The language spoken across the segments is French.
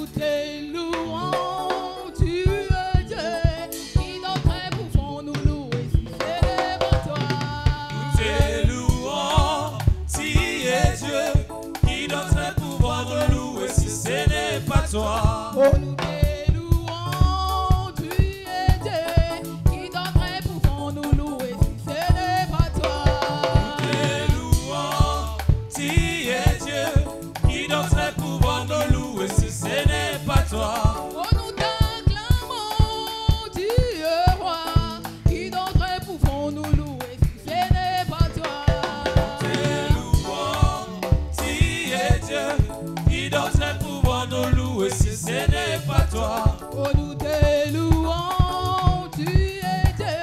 nous te louons, tu es Dieu, qui d'autres pouvons nous louer si ce n'est pas toi. Nous te louons, tu es Dieu, qui d'autres pouvons nous louer si ce n'est pas toi. Oh, nous te louons, tu es Dieu, qui d'autres pouvons nous louer si ce n'est pas toi. Nous te louons, tu es Dieu, qui d'autres pouvons nous louer si ce n'est pas toi. Oh, nous t'acclamons, tu es roi, qui d'autres pouvons nous louer si ce n'est pas toi. Te louons, tu es Dieu, qui d'autres pouvons nous louer si ce n'est pas toi. Oh, nous te louons, tu es Dieu,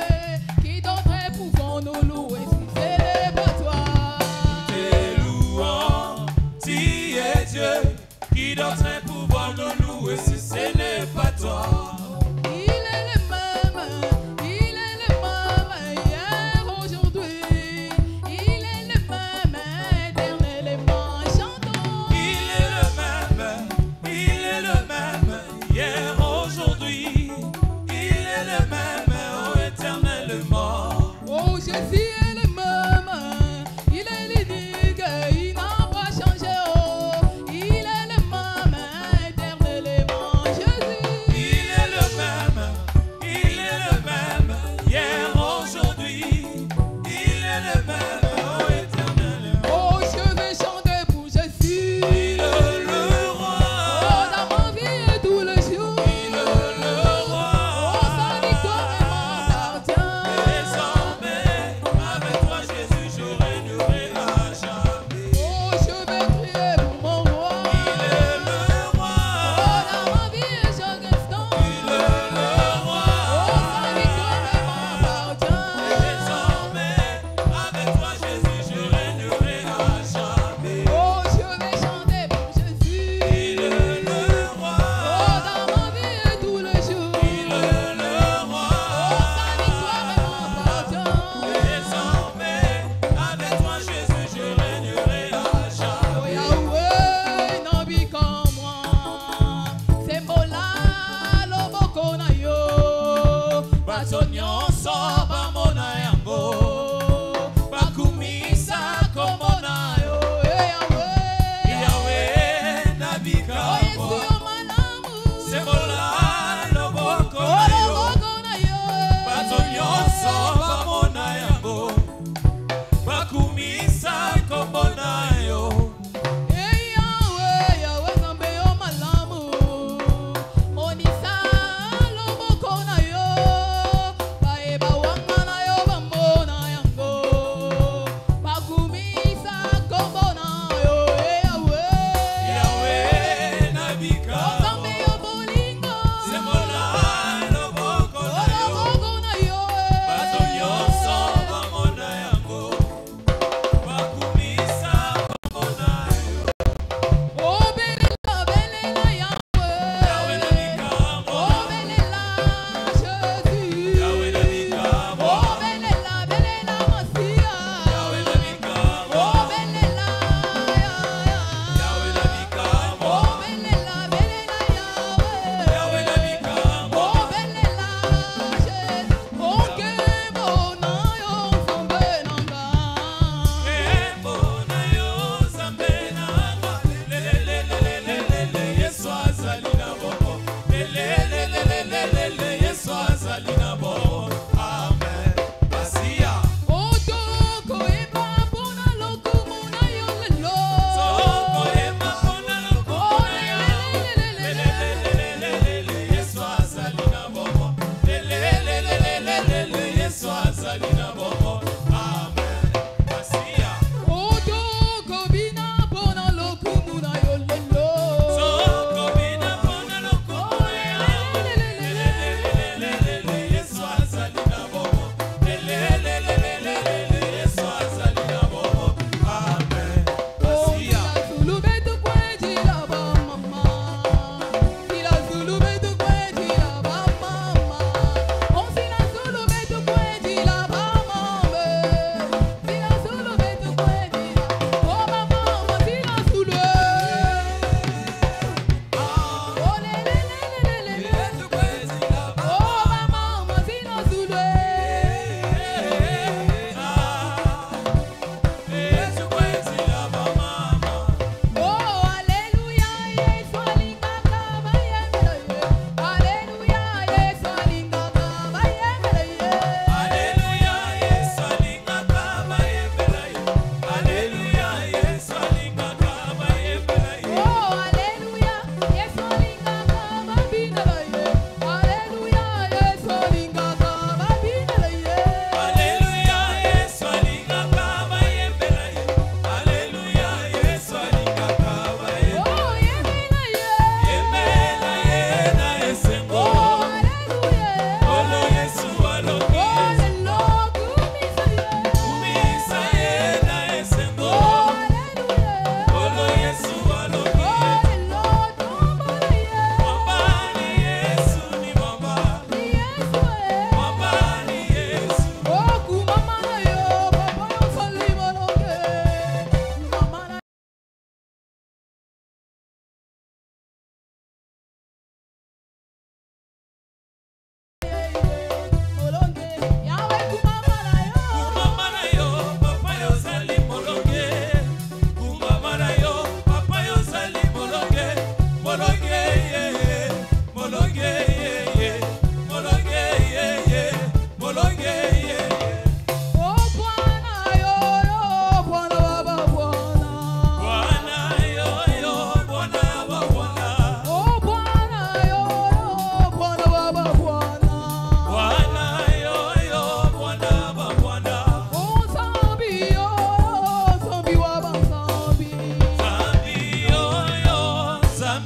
qui d'autres pouvons nous louer si ce n'est pas toi. Te louons, tu es Dieu, qui d'autres pouvons nous louer si ce n'est pas toi. Il est le même hier, aujourd'hui. Il est le même éternellement chantons. Il est le même, hier, aujourd'hui. Il est le même, oh, éternellement. Oh, Jésus est le même, il est l'unique, il n'a pas changé. Oh, il est le même éternellement. Jésus. Il est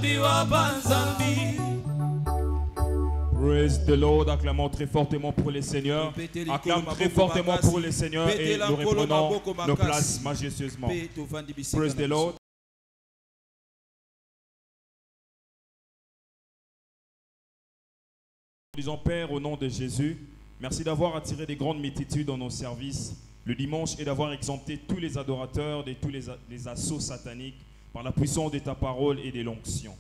Nzambi wa banzambi. Praise the Lord. Acclamons très fortement pour les seigneurs. Acclame très fortement pour les seigneurs et nous reprenons nos places majestueusement. Praise the Lord. Nous disons Père au nom de Jésus, merci d'avoir attiré des grandes multitudes dans nos services le dimanche et d'avoir exempté tous les adorateurs de tous les assauts sataniques par la puissance de ta parole et de l'onction.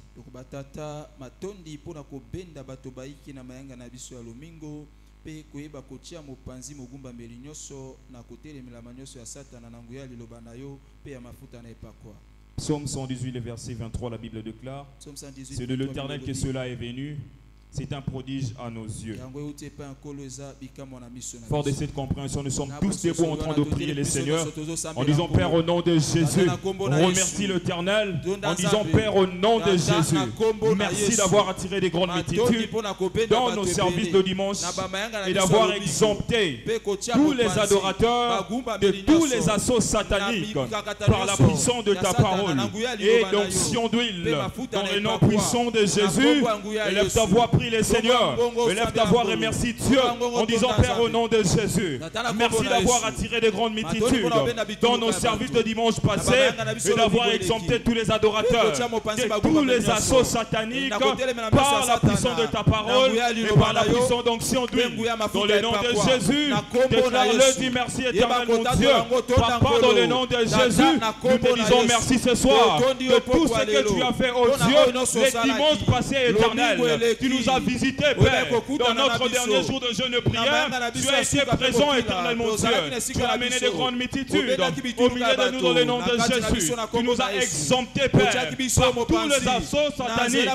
Psaume 118, le verset 23, la Bible déclare: c'est de l'Éternel que cela est venu. C'est un prodige à nos yeux. Fort de cette compréhension, nous sommes tous debout en train de prier le Seigneur en disant Père au nom de Jésus, remercie l'Éternel en disant Père au nom de Jésus, merci d'avoir attiré des grandes multitudes dans nos services de dimanche et d'avoir exempté tous les adorateurs de tous les assauts sataniques par la puissance de ta parole et l'onction d'huile dans le nom puissant de Jésus. Élève ta voix, prie les Seigneurs. Élève ta voix, remercie Dieu en disant Père au nom de Jésus. Merci d'avoir attiré des grandes multitudes dans nos services de dimanche passé et d'avoir exempté tous les adorateurs de tous les assauts sataniques par la puissance de ta parole et par la puissance d'onction d'huile. Dans le nom de Jésus, déclare-le, dis merci éternel mon Dieu. Papa, dans le nom de Jésus, nous te disons merci ce soir de tout ce que tu as fait, oh Dieu, les dimanches passés éternels. Tu nous as visité, Père, dans notre dernier jour de jeûne et prière. Tu as été présent, éternel mon Dieu. Tu as amené de grandes multitudes au milieu de nous dans le nom de Jésus. Tu nous as exemptés, Père, par tous les assauts sataniques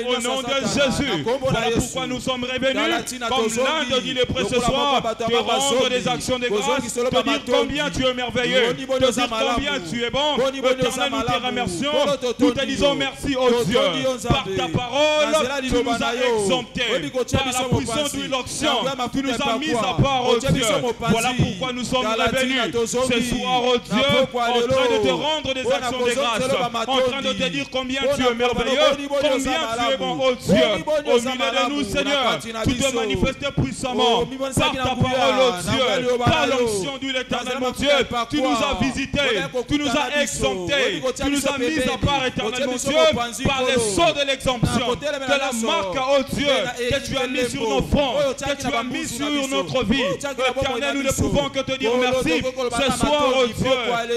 au nom de Jésus. Voilà pourquoi nous sommes revenus, comme l'un de dit le prêt ce soir, te rendre des actions de grâce, te dire combien tu es merveilleux, te dire combien tu es bon. Éternel, nous te remercions. Nous te disons merci, oh Dieu. Par ta parole, tu nous as exemptés. Par la puissance de l'onction, tu nous as mis à part, oh Dieu. Voilà pourquoi nous sommes revenus ce soir, oh Dieu, en train de te rendre des actions de grâce, en train de te dire combien tu es merveilleux, combien tu es bon, oh Dieu. Au milieu de nous, Seigneur, tu te manifestes puissamment par ta parole, oh Dieu, par l'onction de l'Éternel, mon Dieu. Tu nous as visités, tu nous as exemptés, tu nous as mis à part, éternel, mon Dieu, par le sceau de l'exemption, de la marque, oh Dieu, que tu as mis sur nos fronts, que tu as mis sur notre vie. Éternel, nous ne pouvons que te dire merci. Ce soir, oh Dieu,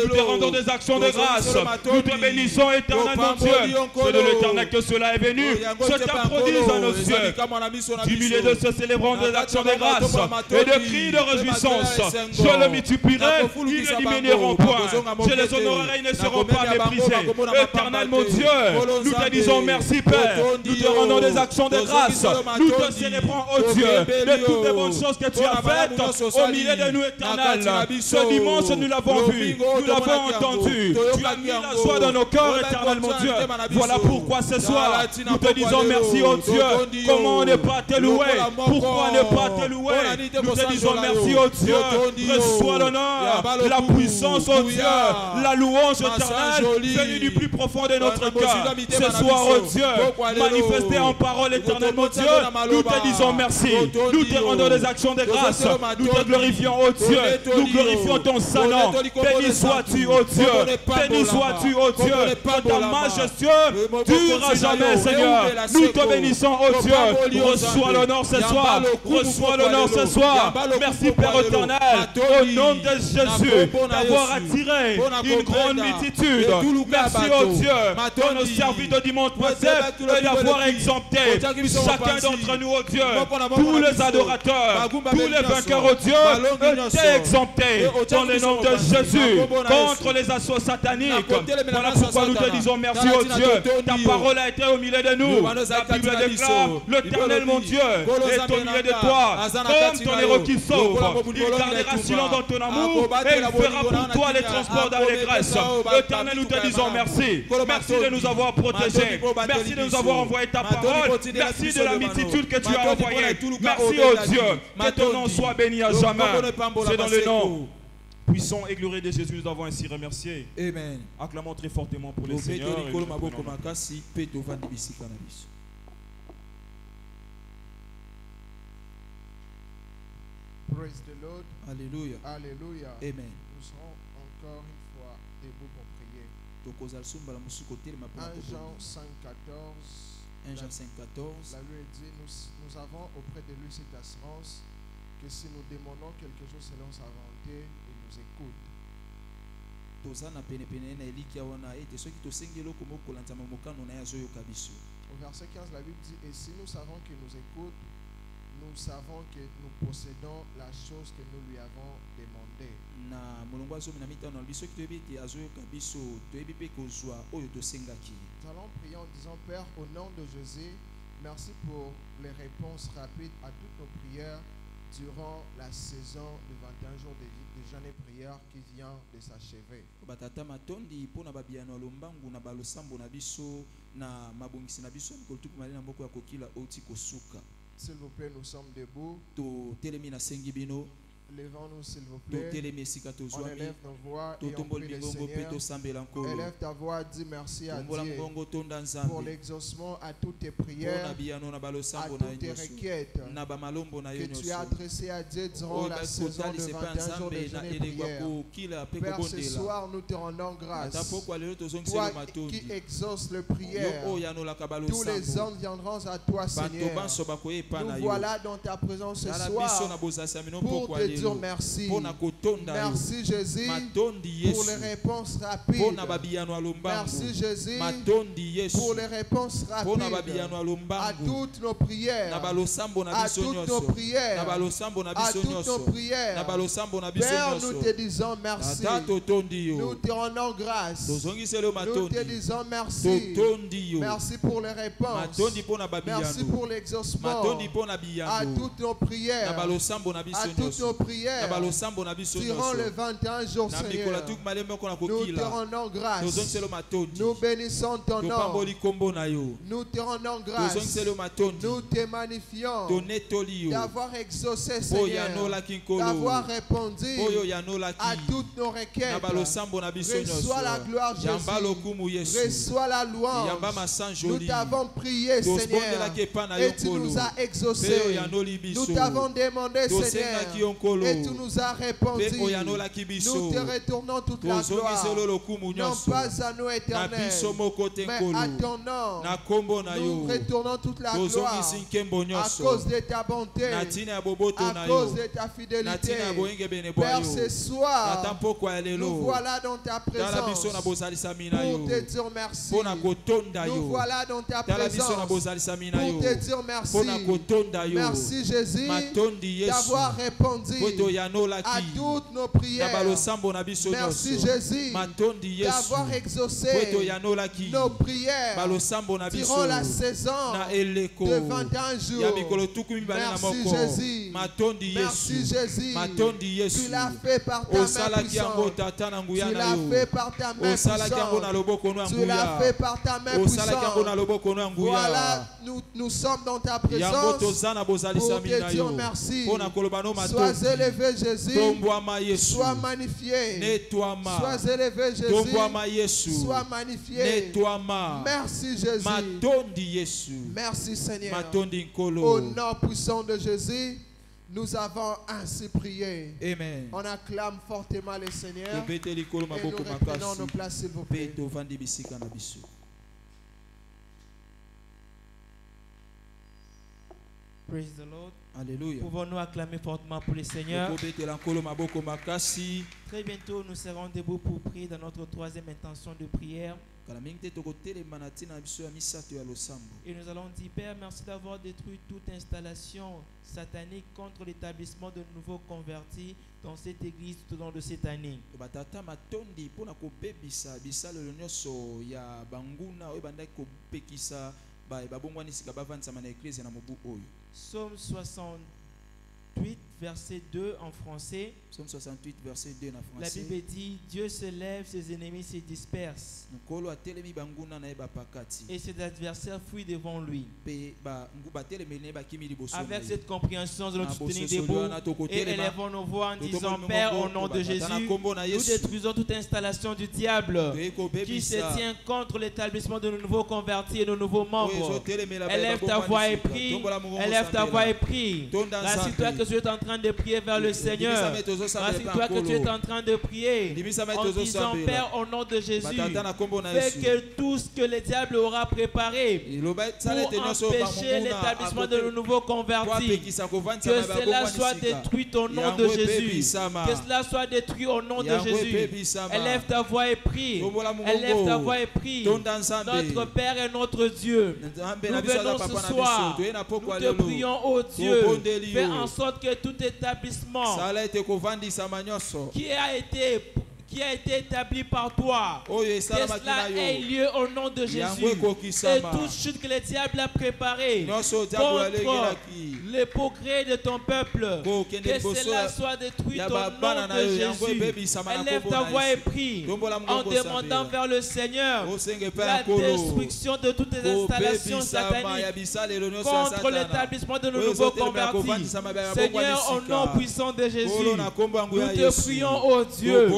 nous te rendons des actions de grâce. Nous te bénissons, éternel, mon Dieu. C'est de l'Éternel que cela est venu. C'est un prodige à nos yeux. Du milieu de ce célébrant des actions de grâce et de cris de réjouissance, je le multiplierai, ils ne diminueront point. Je les honorerai, ils ne seront pas méprisés. Éternel, mon Dieu, nous te disons merci, Père. Nous te rendons des actions de grâce. Nous te célébrons, oh Dieu, de toutes les bonnes choses que tu as faites au milieu de nous, éternel. Ce dimanche, nous l'avons vu, nous l'avons entendu. Tu as mis la joie dans nos cœurs, éternel, mon Dieu. Voilà pourquoi ce soir, nous te disons merci, oh Dieu. Comment ne pas te louer? Pourquoi ne pas te louer? Nous te disons merci, oh Dieu. Reçois l'honneur, la puissance, oh Dieu, la louange éternelle venue du plus profond de notre cœur. Ce soir, oh Dieu, manifesté en parole éternelle, mon Dieu, nous te disons merci. Nous te rendons des actions de grâce. Nous te glorifions, oh Dieu. Nous glorifions ton saint nom. Béni sois-tu, oh Dieu. Béni sois-tu, oh Dieu. Que ta majestueux dure à jamais, Seigneur. Nous te bénissons, oh Dieu. Reçois l'honneur ce soir. Reçois l'honneur ce soir. Merci, Père éternel. Au nom de Jésus, d'avoir attiré une grande multitude. Merci, oh Dieu, dans nos services de dimanche passé et d'avoir exempté chacun d'entre nous, oh Dieu. Tous les adorateurs, tous les vainqueurs, oh Dieu, étaient exemptés dans le nom de Jésus contre les assauts sataniques. Voilà pourquoi nous te disons merci, oh Dieu. Ta parole a été au milieu de nous. La Bible déclare, l'Éternel, mon Dieu, est au milieu de toi. Comme ton héros qui sauve, il gardera silence dans ton amour et il fera pour toi les transports d'allégresse. Éternel, nous te disons merci. Merci de nous avoir protégés. Merci de nous avoir envoyé ta parole. Merci de la multitude que tu as envoyée. Merci, oh Dieu. Que ton nom soit béni à jamais. C'est dans le nom Puissant et glorieux de Jésus, nous avons ainsi remercié. Amen. Acclamons très fortement pour le Seigneur. et nous apprenons. Praise the Lord. Alléluia. Alléluia. Amen. Nous serons encore une fois debout pour prier. 1 Jean 5,14. 1 Jean 5,14. La Bible dit, nous avons auprès de lui cette assurance que si nous demandons quelque chose selon sa volonté, il nous écoute. Au verset 15, la Bible dit, et si nous savons qu'il nous écoute, nous savons que nous possédons la chose que nous lui avons demandé. Nous allons prier en disant, Père, au nom de Jésus, merci pour les réponses rapides à toutes nos prières durant la saison de 21 jours de jeûne et prière qui vient de s'achever. S'il vous plaît, nous sommes debout. Levons-nous s'il vous plaît. On élève nos voix et on prie le Seigneur. Élève ta voix, dis merci à Dieu pour l'exaucement à toutes tes prières, à toutes tes requêtes que tu as adressées à Dieu durant la saison de 21 jours de jeûne et prière. Père, ce soir nous te rendons grâce. Toi qui exauces les prières, tous les hommes viendront à toi, Seigneur. Nous voilà dans ta présence ce soir pour te dire merci. Merci Jésus pour les réponses rapides. Merci Jésus pour les réponses rapides à toutes nos prières. À toutes nos prières. À toutes nos prières. Père, nous te disons merci. Nous te rendons grâce. Nous te disons merci. Merci pour les réponses. Merci pour l'exaucement à toutes nos prières. À toutes nos prières durant les 21 jours, Seigneur. Nous te rendons grâce. Nous bénissons ton nom. Nous te rendons grâce. Nous te magnifions d'avoir exaucé, Seigneur, d'avoir répondu à toutes nos requêtes. Reçois la gloire, Jésus. Reçois la louange. Nous t'avons prié, Seigneur, et tu nous as exaucé. Nous t'avons demandé, Seigneur, et tu nous as répondu. Nous te retournons toute la gloire, non pas à nous, Éternel, mais à ton nom. Nous retournons toute la gloire à cause de ta bonté, à cause de ta fidélité. Père, ce soir, nous voilà dans ta présence pour te dire merci. Nous voilà dans ta présence pour te dire merci. Merci Jésus d'avoir répondu à toutes nos prières. Merci Jésus d'avoir exaucé nos prières durant la saison de 21 jours. Merci Jésus. Merci Jésus. Tu l'as fait par ta main puissante. Tu l'as fait par ta main puissante. Tu l'as fait par ta main puissante. Voilà, nous sommes dans ta présence pour te dire merci. Sois élevé Jésus. Sois magnifié. Sois élevé Jésus. Sois magnifié. Merci Jésus. Merci Seigneur. Au nom puissant de Jésus, nous avons ainsi prié. Amen. On acclame fortement le Seigneur et nous reprenons nos places, s'il vous plaît. Praise the Lord. Alléluia. Pouvons-nous acclamer fortement pour le Seigneur? Très bientôt, nous serons debout pour prier dans notre troisième intention de prière. Et nous allons dire, Père, merci d'avoir détruit toute installation satanique contre l'établissement de nouveaux convertis dans cette église tout au long de cette année. Psaume 68, verset 2 en français. Psaume 68, verset 2 en La français. Bible dit, Dieu se lève, ses ennemis se dispersent. Et ses adversaires fuient devant lui. Avec cette compréhension, nous nous tenons debout et élevons nos voix en disant, Père, au nom de Jésus, nous détruisons toute installation du diable qui se tient contre l'établissement de nos nouveaux convertis et de nos nouveaux membres. Élève ta voix et prie. Élève ta voix et prie. Rassure-toi que tu es en train de prier vers le Seigneur. Rassure-toi que tu es en train de prier en disant, Père, au nom de Jésus, fais que tout ce que le diable aura préparé pour empêcher l'établissement de nos nouveaux convertis, que cela soit détruit au nom de Jésus. Que cela soit détruit au nom de Jésus. Élève ta voix et prie. Élève ta voix et prie. Notre Père et notre Dieu, nous venons ce soir, nous te prions, ô Dieu, fais en sorte que tout établissement qui a été établi par toi, que cela ait lieu au nom de Jésus. Et toute chute que le diable a préparée contre le progrès de ton peuple, que cela soit détruit au nom de Jésus. Élève ta voix et prie en demandant vers le Seigneur la destruction de toutes les installations sataniques contre l'établissement de nos nouveaux convertis. Seigneur, au nom puissant de Jésus, nous te prions, ô Dieu,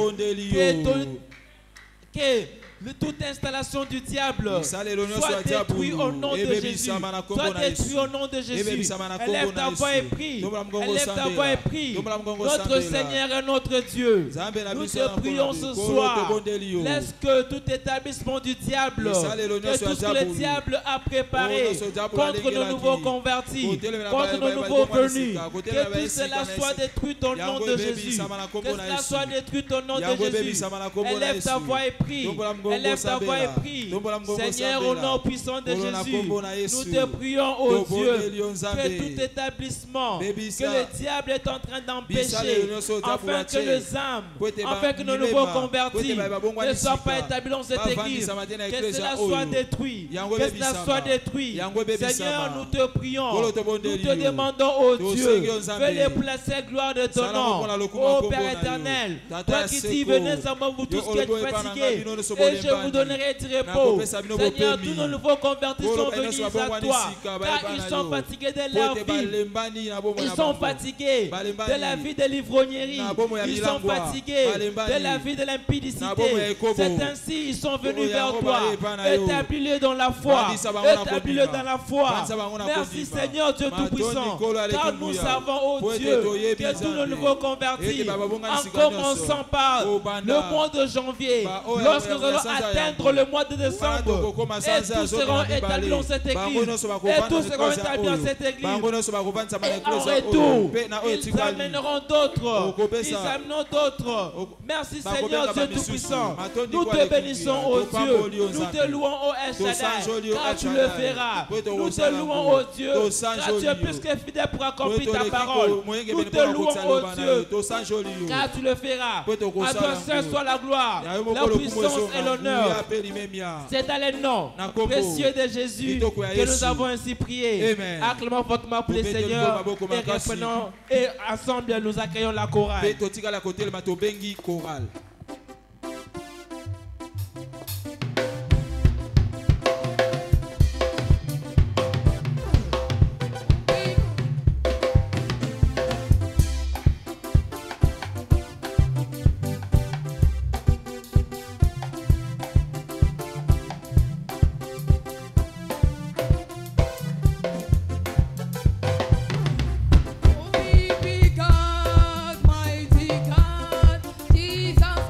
que toute installation du diable soit détruite au nom de Jésus. Soit détruite au nom de Jésus. Élève ta voix et prie. Élève ta voix et prie. Notre Seigneur est notre Dieu. Nous te prions ce soir. Laisse que tout établissement du diable, que tout ce que le diable a préparé contre nos nouveaux convertis, contre nos nouveaux venus, que tout cela soit détruit au nom de Jésus. Que cela soit détruit au nom de Jésus. Élève ta voix et prie. Élève ta voix et prie. Seigneur, au nom puissant de Jésus, nous te prions, ô Dieu, que tout établissement que le diable est en train d'empêcher, afin que les âmes, afin que nos nouveaux convertis ne soient pas établis dans cette église, que cela soit détruit, que cela soit détruit. Seigneur, nous te prions, nous te demandons, ô Dieu, fais-les placer gloire de ton nom, ô Père éternel, toi qui dis, venez à moi, vous tous qui êtes fatigués, et je vous donnerai du repos. Seigneur, tous nos nouveaux convertis sont venus à toi, car ils sont fatigués de leur vie. Ils sont fatigués de la vie de l'ivrognerie. Ils sont fatigués de la vie de l'impudicité. C'est ainsi ils sont venus vers toi. Établis-les dans la foi. Établis-les dans la foi. Merci Seigneur Dieu Tout-Puissant, car nous savons, ô Dieu, que tous nos nouveaux convertis, en commençant par le mois de janvier, lorsque nous allons atteindre le mois de décembre, et tous seront établis dans cette église, et tous seront établis dans cette église, et en retour, ils amèneront d'autres, ils amèneront d'autres. Merci Seigneur Dieu Tout-Puissant, nous te bénissons, ô Dieu, nous te louons, ô El Shaddai, car tu le feras. Nous te louons, ô Dieu, car tu es plus que fidèle pour accomplir ta parole. Nous te louons, ô Dieu, car tu le feras. À toi seul soit la gloire, la puissance et l'honneur. C'est dans le nom précieux de Jésus que nous avons ainsi prié. Acclamons fortement pour le Seigneur et reprenons et ensemble nous accueillons la chorale. Mighty God, Jesus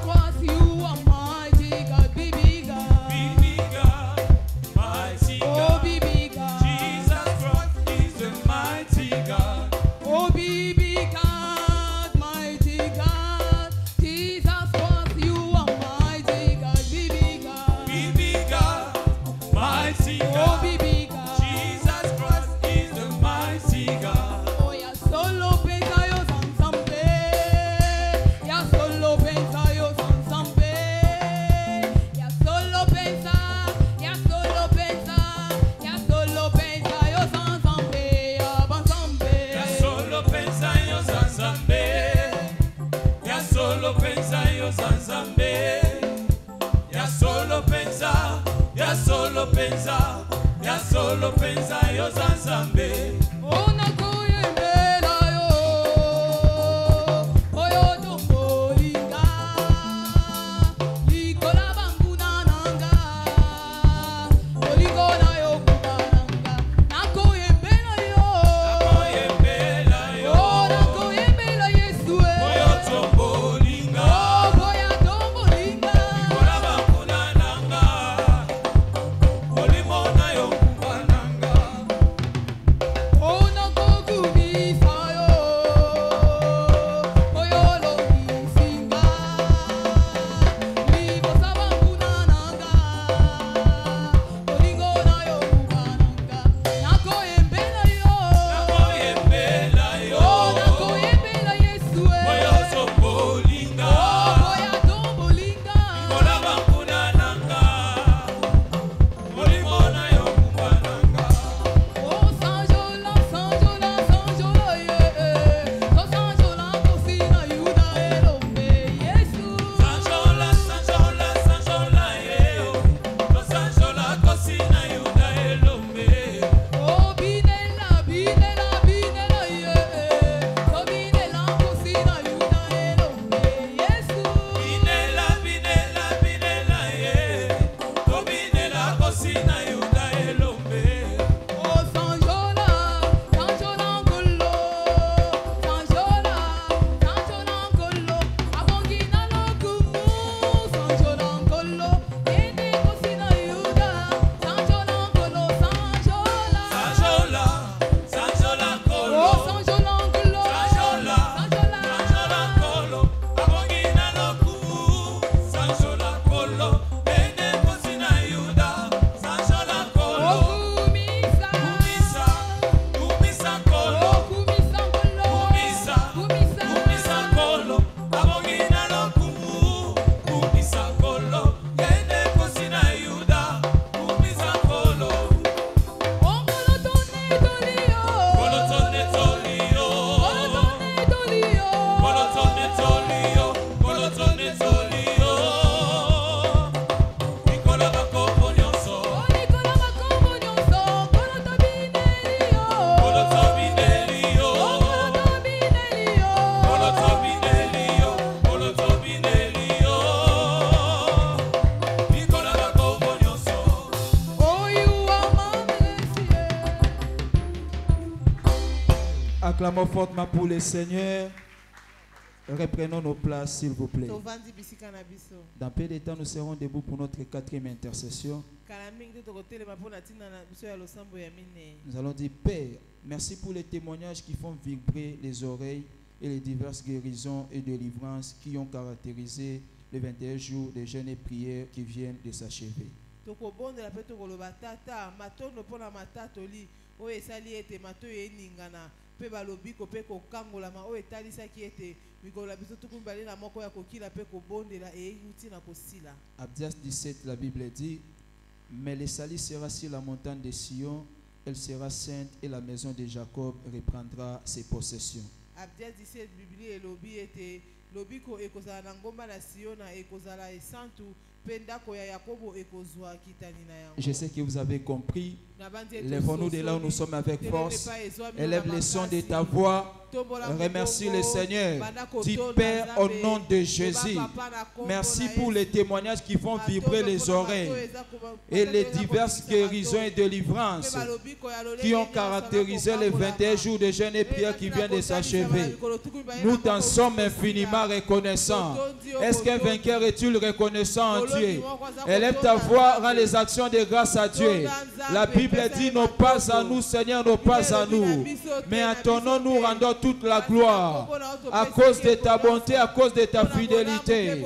solo penza yo zanzambe. Acclamons fortement pour le Seigneur. Reprenons nos places, s'il vous plaît. Dans peu de temps, nous serons debout pour notre 4e intercession. Nous allons dire, Père, merci pour les témoignages qui font vibrer les oreilles et les diverses guérisons et délivrances qui ont caractérisé les 21 jours de jeûne et prières qui viennent de s'achever. Abdias 17, la Bible dit, mais le salut sera sur la montagne de Sion, elle sera sainte et la maison de Jacob reprendra ses possessions. Abdias 17, Bible et lobby était lobiko ekozala na ngomba na Sion na ekozala esantu. Je sais que vous avez compris. Lèvons-nous de là où nous sommes avec force. Élève le son de ta voix. Remercie le Seigneur. Dis Père au nom de Jésus. Merci pour les témoignages qui font vibrer les oreilles et les diverses guérisons et délivrances qui ont caractérisé les 21 jours de jeûne et prière qui viennent de s'achever. Nous t'en sommes infiniment reconnaissants. Est-ce qu'un vainqueur est-il reconnaissant en Dieu? Élève ta voix, rends les actions de grâce à Dieu. La Bible dit, non pas à nous, Seigneur, non pas à nous, mais à ton nom nous rendons toute la gloire à cause de ta bonté, à cause de ta fidélité.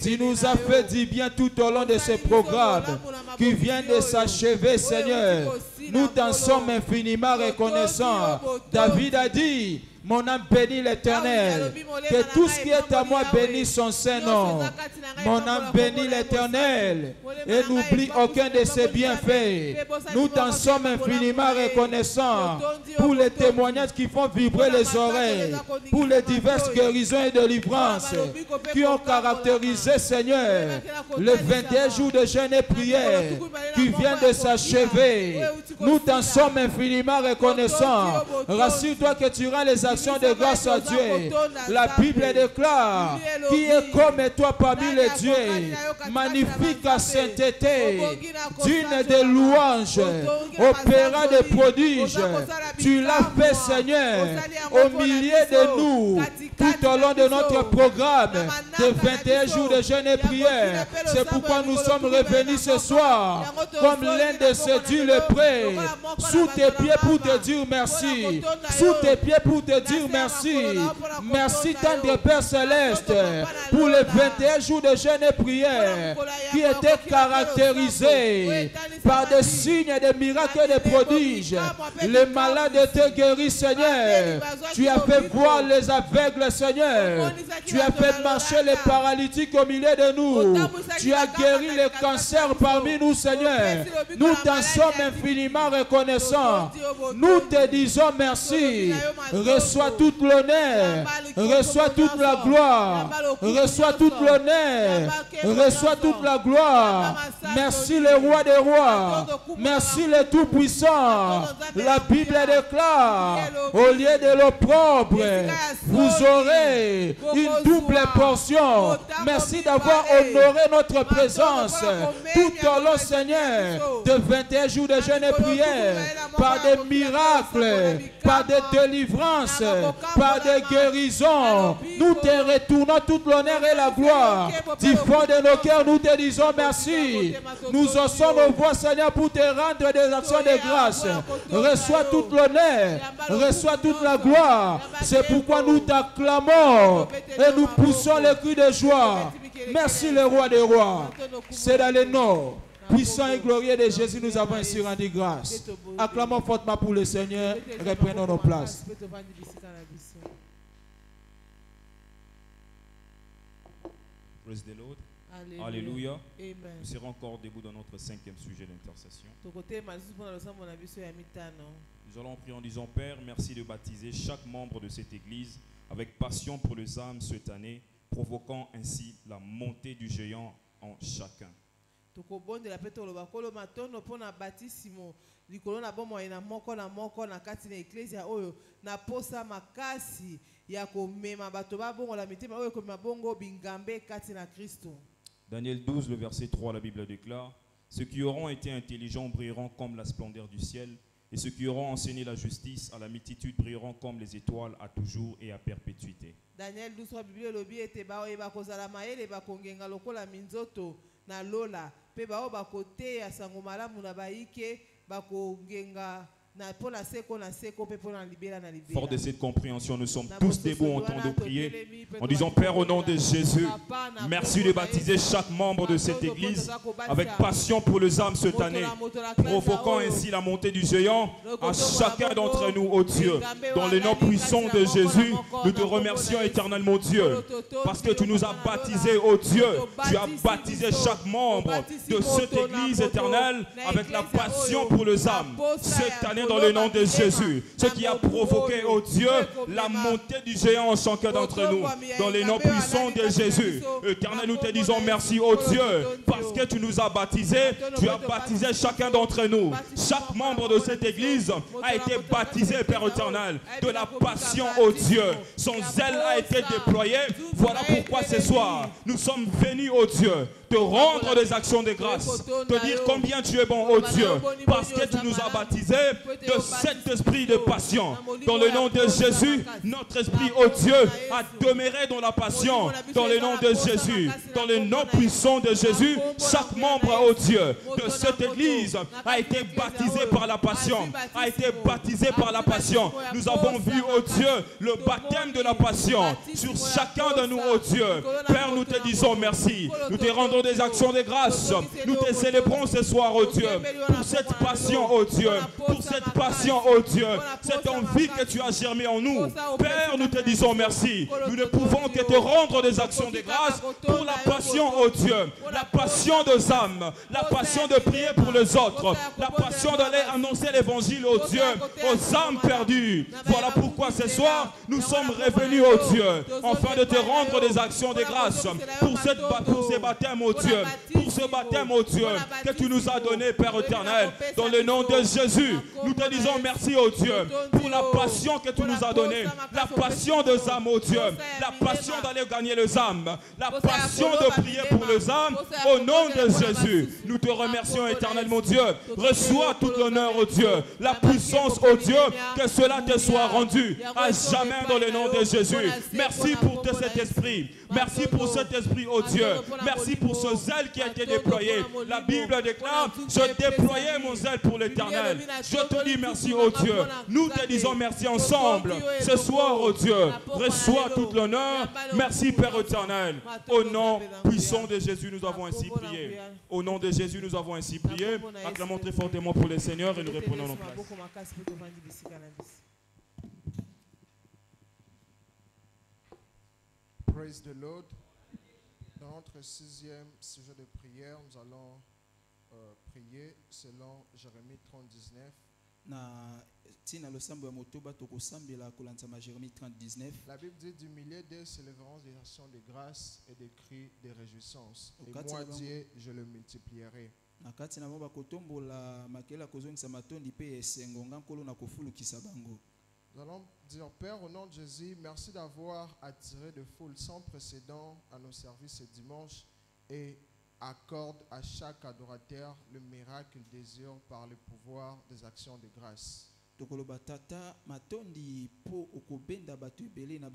Tu nous as fait du bien tout au long de ce programme qui vient de s'achever, Seigneur. Nous t'en sommes infiniment reconnaissants. David a dit, Mon âme bénit l'Éternel. Que tout ce qui est à moi bénisse son Saint-Nom. Mon âme bénit l'Éternel et n'oublie aucun de ses bienfaits. Nous t'en sommes infiniment reconnaissants pour les témoignages qui font vibrer les oreilles, pour les diverses guérisons et délivrances qui ont caractérisé, Seigneur, le 21 jours de jeûne et prière qui vient de s'achever. Nous t'en sommes infiniment reconnaissants. Rassure-toi que tu rends les actions de grâce à Dieu. La Bible déclare qui est comme toi parmi les dieux, magnifique à sainteté, digne de louanges, opérant des prodiges. Tu l'as fait, Seigneur, au milieu de nous, tout au long de notre programme de 21 jours de jeûne et prière. C'est pourquoi nous sommes revenus ce soir comme l'un de ces dieux lépreux, sous tes pieds pour te dire merci, sous tes pieds pour te dire merci. Merci tendre Père Céleste pour les 21 jours de jeûne et prière qui étaient caractérisés par des signes, des miracles et des prodiges. Les malades étaient guéris, Seigneur. Tu as fait voir les aveugles, Seigneur. Tu as fait marcher les paralytiques au milieu de nous. Tu as guéri les cancers parmi nous, Seigneur. Nous t'en sommes infiniment reconnaissants. Nous te disons merci. Reçois toute l'honneur. Reçois toute la gloire. Reçois toute l'honneur. Reçois toute la gloire. Merci le roi des rois. Merci le tout-puissant. La Bible déclare, au lieu de l'opprobre, vous aurez une double portion. Merci d'avoir honoré notre présence tout au long, Seigneur, de 21 jours de jeûne et prière, par des miracles, par des délivrances, par des guérisons. Nous te retournons toute l'honneur et la gloire. Du fond de nos cœurs, nous te disons merci. Nous osons nos voix, Seigneur, pour te rendre des actions de grâce. Reçois toute l'honneur, reçois toute la gloire. C'est pourquoi nous t'acclamons et nous poussons les cris de joie. Merci le roi des rois. C'est dans le nom puissant et glorieux de Jésus nous avons ainsi rendu grâce. Acclamons fortement pour le Seigneur. Reprenons nos places. Praise the Lord. Alléluia. Nous serons encore debout dans notre 5e sujet d'intercession. Nous allons prier en disant, Père, merci de baptiser chaque membre de cette église avec passion pour les âmes cette année, provoquant ainsi la montée du géant en chacun. Daniel 12, le verset 3, la Bible déclare, ceux qui auront été intelligents brilleront comme la splendeur du ciel, et ceux qui auront enseigné la justice à la multitude brilleront comme les étoiles à toujours et à perpétuité. Daniel 12, la Bible fort de cette compréhension, nous sommes tous debout en temps de prier en disant, Père, au nom de Jésus, merci de baptiser chaque membre de cette église avec passion pour les âmes cette année, provoquant ainsi la montée du géant à chacun d'entre nous, ô Dieu. Dans le nom puissant de Jésus, nous te remercions éternellement, Dieu, parce que tu nous as baptisés, ô Dieu. Tu as baptisé chaque membre de cette église éternelle avec la passion pour les âmes. Cette année, dans le nom de Jésus, ce qui a provoqué, oh Dieu, la montée du géant en chacun d'entre nous, dans le nom puissant de Jésus. Éternel, nous te disons merci, oh Dieu, parce que tu nous as baptisés, tu as baptisé chacun d'entre nous. Chaque membre de cette église a été baptisé, Père éternel, de la passion, oh Dieu. Son zèle a été déployé. Voilà pourquoi ce soir, nous sommes venus, oh Dieu, te rendre des actions de grâce, te dire combien tu es bon, oh Dieu, parce que tu nous as baptisés de cet esprit de passion. Dans le nom de Jésus, notre esprit, oh Dieu, a demeuré dans la passion. Dans le nom de Jésus, dans le nom puissant de Jésus, chaque membre, oh Dieu, de cette église a été baptisé par la passion, a été baptisé par la passion. Nous avons vu, oh Dieu, le baptême de la passion sur chacun de nous, oh Dieu. Père, nous te disons merci. Nous te rendons des actions de grâce. Nous te célébrons ce soir, oh Dieu, pour cette passion, oh Dieu, pour cette passion, oh Dieu, cette envie que tu as germé en nous. Père, nous te disons merci. Nous ne pouvons que te rendre des actions de grâce pour la passion, oh Dieu, la passion des âmes, la passion de prier pour les autres, la passion d'aller annoncer l'évangile, oh Dieu, aux âmes perdues. Voilà pourquoi ce soir, nous sommes revenus, oh Dieu, afin de te rendre des actions de grâce pour ce baptême, oh Dieu, pour ce baptême, oh Dieu, que tu nous as donné, Père éternel, dans le nom de Jésus. Nous te disons merci, oh Dieu, pour la passion que tu nous as donnée, la passion des âmes, oh Dieu, la passion d'aller gagner les âmes, la passion de prier pour les âmes, au nom de Jésus. Nous te remercions, éternel, mon Dieu. Reçois tout l'honneur, oh Dieu, la puissance, oh Dieu, que cela te soit rendu à jamais dans le nom de Jésus. Merci pour cet esprit. Merci pour cet esprit, oh Dieu. Merci pour ce zèle qui a été déployé. La Bible déclare, je déployais mon zèle pour l'éternel. Je te dis merci, oh Dieu. Nous te disons merci ensemble. Ce soir, oh Dieu, reçois tout l'honneur. Merci, Père éternel. Au nom puissant de Jésus, nous avons ainsi prié. Au nom de Jésus, nous avons ainsi prié. Acclamons très fortement pour le Seigneur et nous reprenons nos places. Praise the Lord. Dans notre 6e sujet de prière, nous allons prier selon Jérémie 30:19. La Bible dit du milieu d'eux s'élèveront des actions de grâce et des cris de réjouissance. Et moi, Dieu, je le multiplierai. Nous allons dire, Père, au nom de Jésus, merci d'avoir attiré de foule sans précédent à nos services ce dimanche et accorde à chaque adorateur le miracle qu'il désire par le pouvoir des actions de grâce. Tokolobatata matondi po okobenda batu ebele na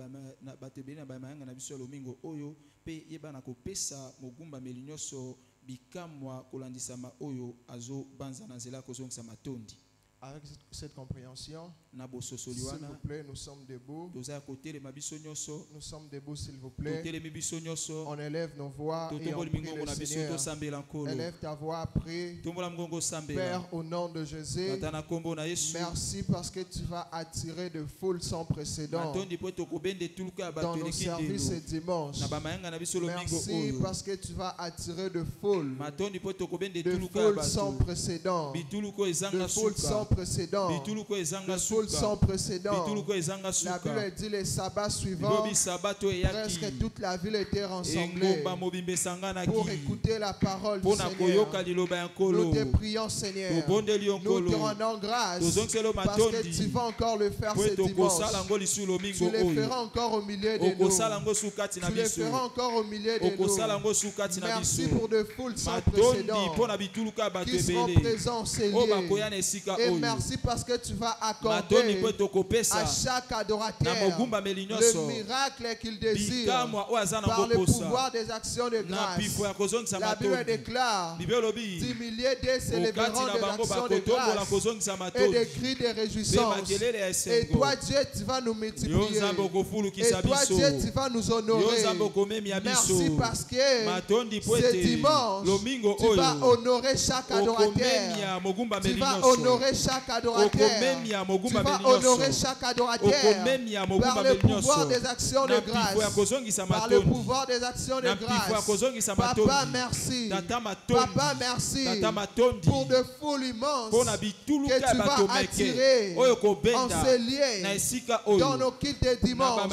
bamayanga na biso lomingo oyo pe yeba na kopesa mogumba melinyoso bikamwa kolandisama oyo azo banza na nzela kozongisa matondi. Avec cette compréhension, s'il vous plaît, nous sommes debout. Nous sommes debout, s'il vous plaît. On élève nos voix et on prie le Seigneur. Élève ta voix, prie. Père, au nom de Jésus, merci parce que tu vas attirer de foule sans précédent dans nos services ce dimanche. Merci parce que tu vas attirer de foule sans précédent. De foule sans précédent. De foule sans précédent. La Bible dit les sabbats suivants, presque toute la ville était rassemblée pour écouter la parole du Seigneur. Nous te prions, Seigneur. Nous te rendons grâce parce que tu vas encore le faire ce dimanche. Tu le feras encore au milieu de nous. Tu le feras encore au milieu de nous. Merci pour de foules sans précédent qui seront présents, Seigneur. Et merci parce que tu vas accorder à chaque adorateur le miracle qu'il désire par le pouvoir des actions de grâce. La Bible déclare, du milieu d'eux s'élèveront des actions de grâce et des cris de réjouissance. Et toi, Dieu, tu vas nous multiplier. Et toi, Dieu, tu vas nous honorer. Merci parce que ce dimanche, tu vas honorer chaque adorateur. Tu vas honorer chaque adorateur. Tu vas honorer chaque adorateur par le pouvoir des actions de grâce. Par le pouvoir des actions de grâce. Papa, merci. Papa, merci pour de foules immenses que tu vas attirer en ces lieux dans nos kits de dimanche.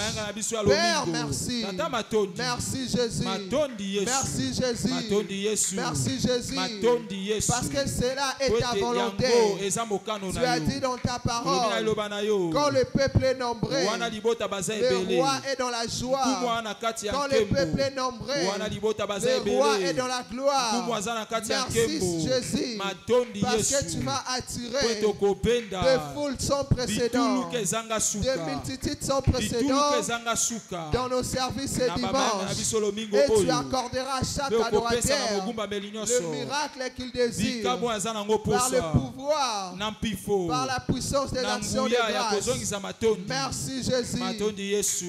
Père, merci. Merci Jésus. Merci Jésus. Merci Jésus. Parce que cela est ta volonté. Tu as dit dans ta parole, quand le peuple est nombreux, le roi est dans la joie. Quand le peuple est nombreux, le roi est dans la gloire. Merci Jésus, parce que tu vas attirer de foules sans précédent, de multitudes sans précédent dans nos services ce dimanche. Et tu accorderas à chaque adorateur le miracle qu'il désire par le pouvoir par la puissance des actions de grâce. Merci Jésus.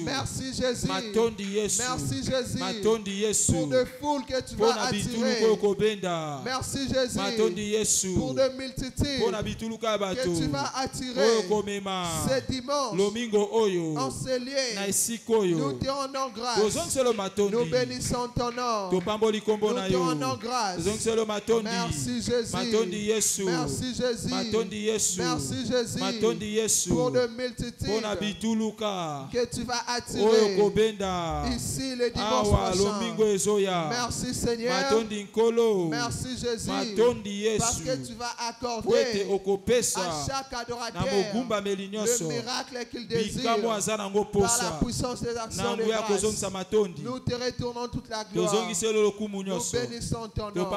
Merci Jésus. Merci Jésus. Pour de foules que tu vas attirer. Merci Jésus. Pour de multitudes que tu vas attirer. Ce dimanche, en ce lieu, nous te rendons grâce. Nous bénissons ton nom. Nous te rendons grâce. Merci Jésus. Merci Jésus. Merci Jésus. Pour de multitudes que tu vas attirer ici le dimanche prochain. Merci Seigneur. Merci Jésus. Parce que tu vas accorder à chaque adorateur le miracle qu'il désire par la puissance des actions de grâce. Nous te retournons toute la gloire. Nous bénissons ton nom.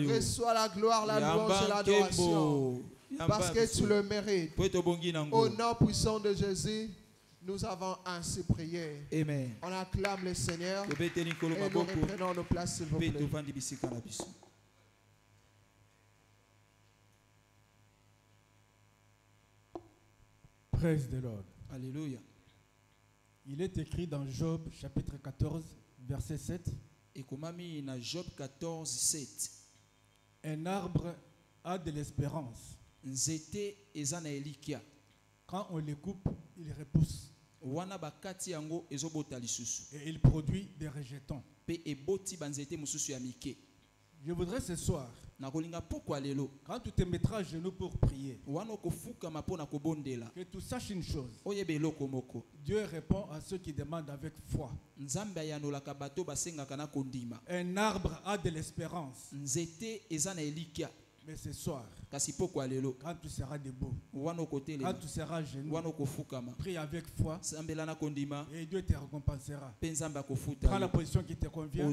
Reçois la gloire, la louange et l'adoration. Parce que tu le mérites. Au nom puissant de Jésus, nous avons ainsi prié. Amen. On acclame le Seigneur et nous reprenons nos places, s'il vous plaît. Praise the Lord. Alléluia. Il est écrit dans Job chapitre 14, verset 7. Et comme dans Job 14, 7. Un arbre a de l'espérance. Quand on les coupe, il repousse. Et il produit des rejetons. Je voudrais ce soir, quand tu te mettras à genoux pour prier, que tu saches une chose. Dieu répond à ceux qui demandent avec foi. Un arbre a de l'espérance. Mais ce soir, quand tu seras debout, quand tu seras à genoux, prie avec foi et Dieu te récompensera. Prends la position qui te convient.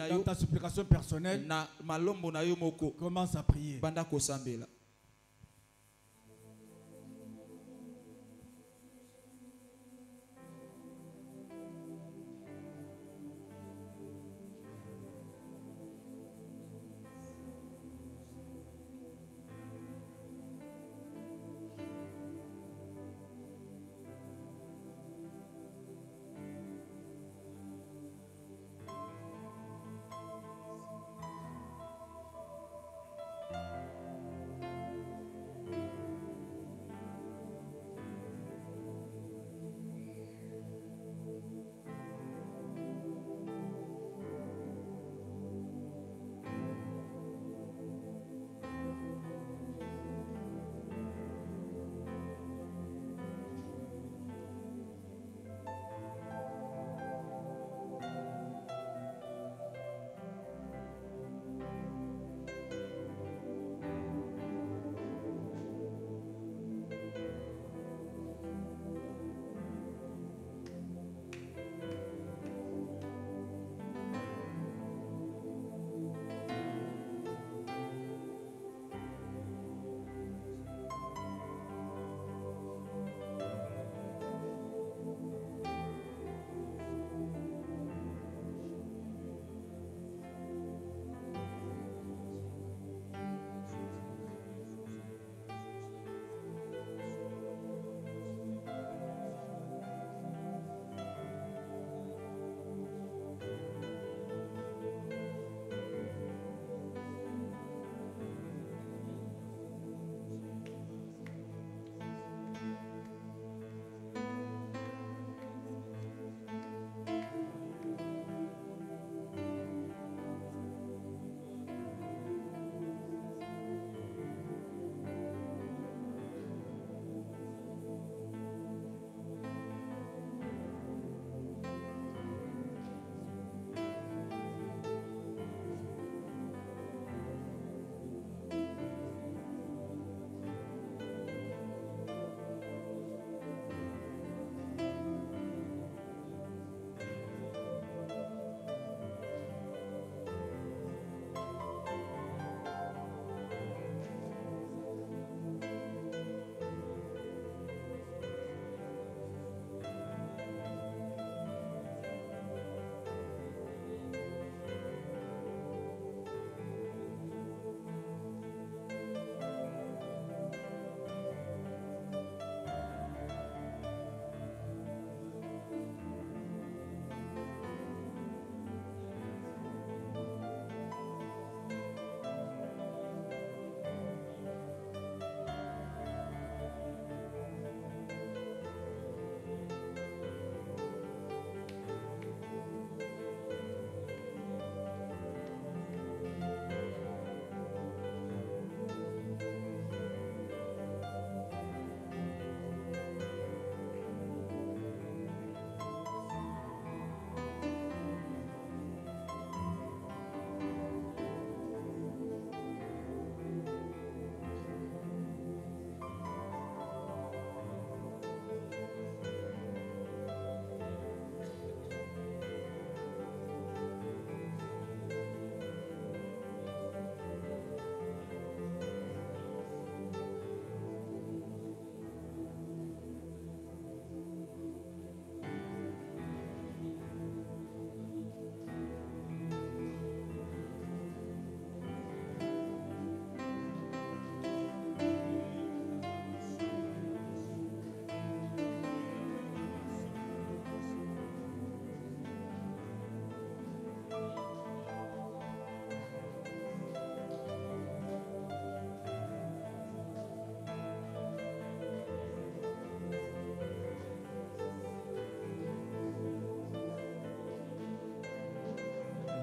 Dans ta supplication personnelle, commence à prier.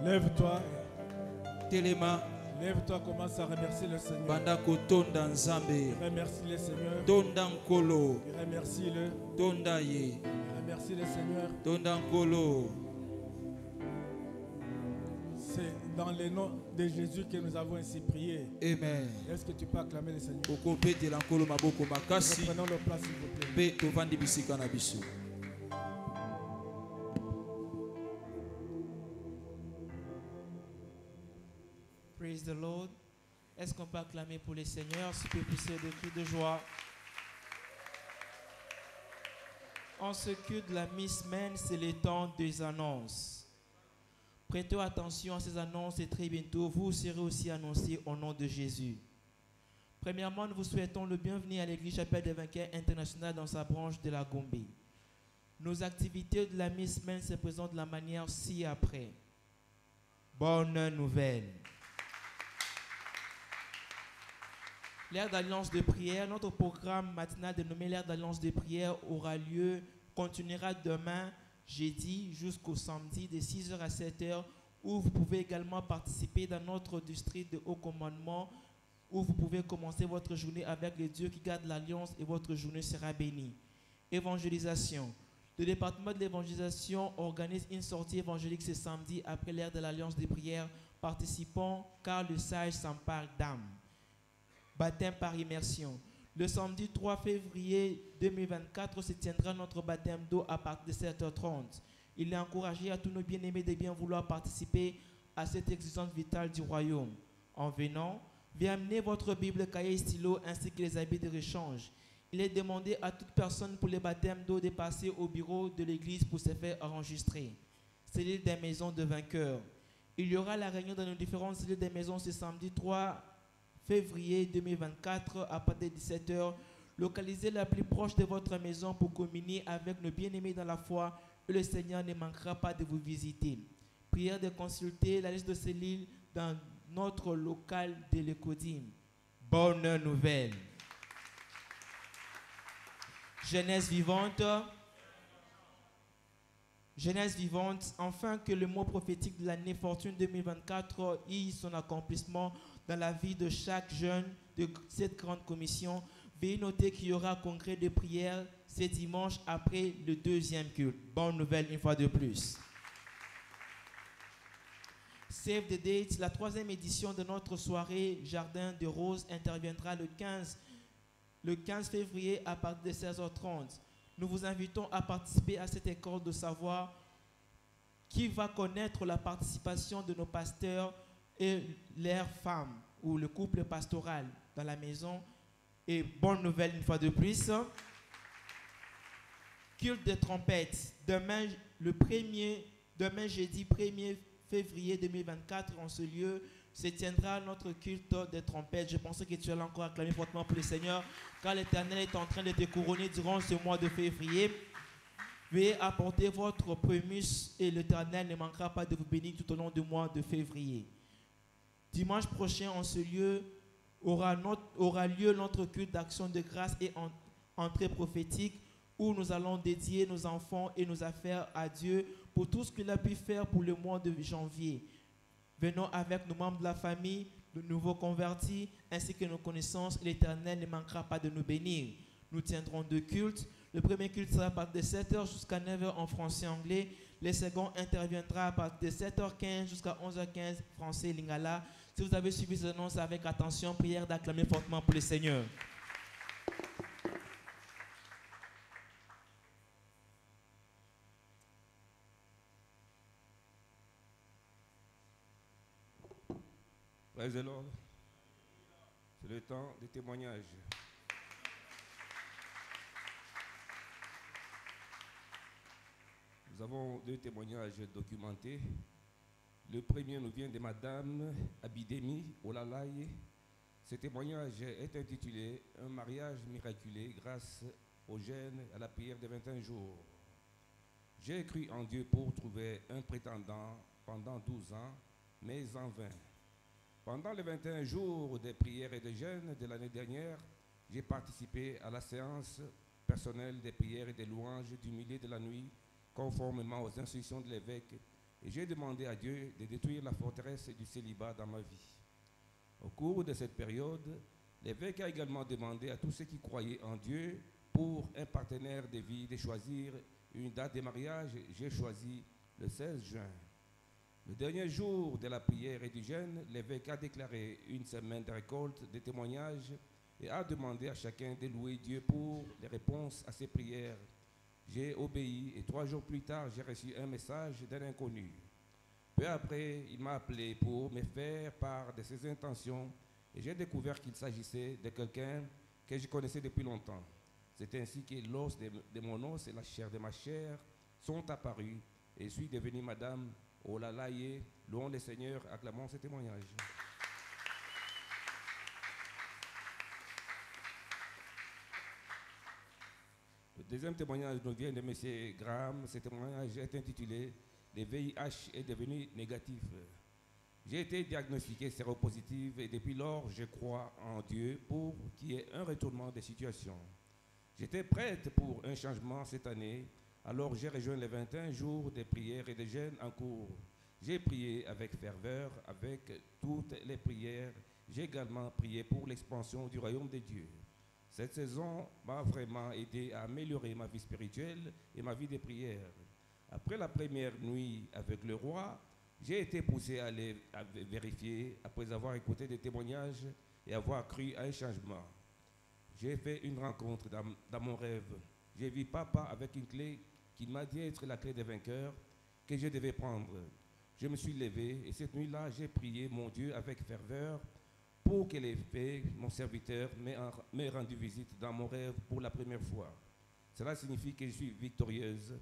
Lève-toi. Telema. Lève-toi, commence à remercier le Seigneur. Bandako tonda nzambe. Remercie le Seigneur. Tonda nkolo. Remercie-le. Tonda ye. Remercie le Seigneur. Tonda nkolo. C'est dans le nom de Jésus que nous avons ainsi prié. Amen. Est-ce que tu peux acclamer le Seigneur? Reprenons nos places, s'il vous plaît. Praise the Lord. Est-ce qu'on peut acclamer pour le Seigneur? S'il peut pousser des cris de joie. En ce culte de la mi-semaine, c'est le temps des annonces. Prêtez attention à ces annonces et très bientôt, vous serez aussi annoncés au nom de Jésus. Premièrement, nous vous souhaitons le bienvenu à l'église Chapelle des Vainqueurs Internationale dans sa branche de la Gombe. Nos activités de la mi-semaine se présentent de la manière ci-après. Bonne nouvelle. L'ère d'alliance de prière, notre programme matinal dénommé l'ère d'alliance de prière continuera demain, jeudi jusqu'au samedi de 6h à 7h, où vous pouvez également participer dans notre district de haut commandement, où vous pouvez commencer votre journée avec le Dieu qui garde l'alliance et votre journée sera bénie. Évangélisation. Le département de l'évangélisation organise une sortie évangélique ce samedi après l'ère de l'alliance des prières. Participants, car le sage s'empare d'âme. Baptême par immersion. Le samedi 3 février 2024 se tiendra notre baptême d'eau à partir de 7h30. Il est encouragé à tous nos bien-aimés de bien vouloir participer à cette exigence vitale du royaume. En venant, veuillez amener votre Bible, cahier et stylo ainsi que les habits de rechange. Il est demandé à toute personne pour les baptêmes d'eau de passer au bureau de l'église pour se faire enregistrer. Cellule des maisons de vainqueurs. Il y aura la réunion dans nos différentes cellules des maisons ce samedi 3 février 2024 à partir de 17h. Localisez la plus proche de votre maison pour communier avec nos bien-aimés dans la foi et le Seigneur ne manquera pas de vous visiter. Prière de consulter la liste de cellules dans notre local de l'Ecodim. Bonne nouvelle. Jeunesse vivante. Jeunesse vivante, afin que le mot prophétique de l'année Fortune 2024 ait son accomplissement dans la vie de chaque jeune de cette grande commission. Veuillez noter qu'il y aura un congrès de prière ce dimanche après le deuxième culte. Bonne nouvelle une fois de plus. Save the Date, la 3e édition de notre soirée Jardin de Roses interviendra le 15 février à partir de 16h30. Nous vous invitons à participer à cette école de savoir qui va connaître la participation de nos pasteurs et leurs femmes ou le couple pastoral dans la maison. Et bonne nouvelle une fois de plus. Culte de trompette. Demain, jeudi 1er février 2024, en ce lieu, se tiendra notre culte de trompette. Je pensais que tu allais encore acclamer fortement pour le Seigneur, car l'Éternel est en train de te couronner durant ce mois de février. Veuillez apporter votre prémisse et l'Éternel ne manquera pas de vous bénir tout au long du mois de février. Dimanche prochain, en ce lieu, aura lieu notre culte d'action de grâce et entrée prophétique, où nous allons dédier nos enfants et nos affaires à Dieu pour tout ce qu'il a pu faire pour le mois de janvier. Venons avec nos membres de la famille, de nouveaux convertis, ainsi que nos connaissances. L'Éternel ne manquera pas de nous bénir. Nous tiendrons 2 cultes. Le premier culte sera à partir de 7h jusqu'à 9h en français et anglais. Le second interviendra à partir de 7h15 jusqu'à 11h15 français et lingala. Si vous avez suivi ces annonces avec attention, prière d'acclamer fortement pour le Seigneur. Praise the Lord. C'est le temps des témoignages. Nous avons 2 témoignages documentés. Le premier nous vient de Madame Abidemi Olalaye. Ce témoignage est intitulé « Un mariage miraculeux grâce au jeûne et à la prière de 21 jours ». J'ai cru en Dieu pour trouver un prétendant pendant 12 ans, mais en vain. Pendant les 21 jours de prière et de jeûne de l'année dernière, j'ai participé à la séance personnelle des prières et des louanges du milieu de la nuit, conformément aux instructions de l'évêque et j'ai demandé à Dieu de détruire la forteresse du célibat dans ma vie. Au cours de cette période, l'évêque a également demandé à tous ceux qui croyaient en Dieu pour un partenaire de vie de choisir une date de mariage. J'ai choisi le 16 juin. Le dernier jour de la prière et du jeûne, l'évêque a déclaré une semaine de récolte, de témoignages et a demandé à chacun de louer Dieu pour les réponses à ses prières. J'ai obéi et 3 jours plus tard, j'ai reçu un message d'un inconnu. Peu après, il m'a appelé pour me faire part de ses intentions et j'ai découvert qu'il s'agissait de quelqu'un que je connaissais depuis longtemps. C'est ainsi que l'os de mon os et la chair de ma chair sont apparus et je suis devenue Madame Olalaye. Louons le Seigneur, acclamons ce témoignage. Le deuxième témoignage nous vient de M. Graham. Ce témoignage est intitulé « Le VIH est devenu négatif ». J'ai été diagnostiqué séropositif et depuis lors, je crois en Dieu pour qu'il y ait un retournement des situations. J'étais prête pour un changement cette année, alors j'ai rejoint les 21 jours de prières et de jeûne en cours. J'ai prié avec ferveur, avec toutes les prières. J'ai également prié pour l'expansion du royaume de Dieu. Cette saison m'a vraiment aidé à améliorer ma vie spirituelle et ma vie de prière. Après la première nuit avec le roi, j'ai été poussé à aller vérifier après avoir écouté des témoignages et avoir cru à un changement. J'ai fait une rencontre dans mon rêve. J'ai vu papa avec une clé qui m'a dit être la clé des vainqueurs que je devais prendre. Je me suis levé et cette nuit-là, j'ai prié mon Dieu avec ferveur pour que les fées, mon serviteur, m'ait rendu visite dans mon rêve pour la première fois. Cela signifie que je suis victorieuse.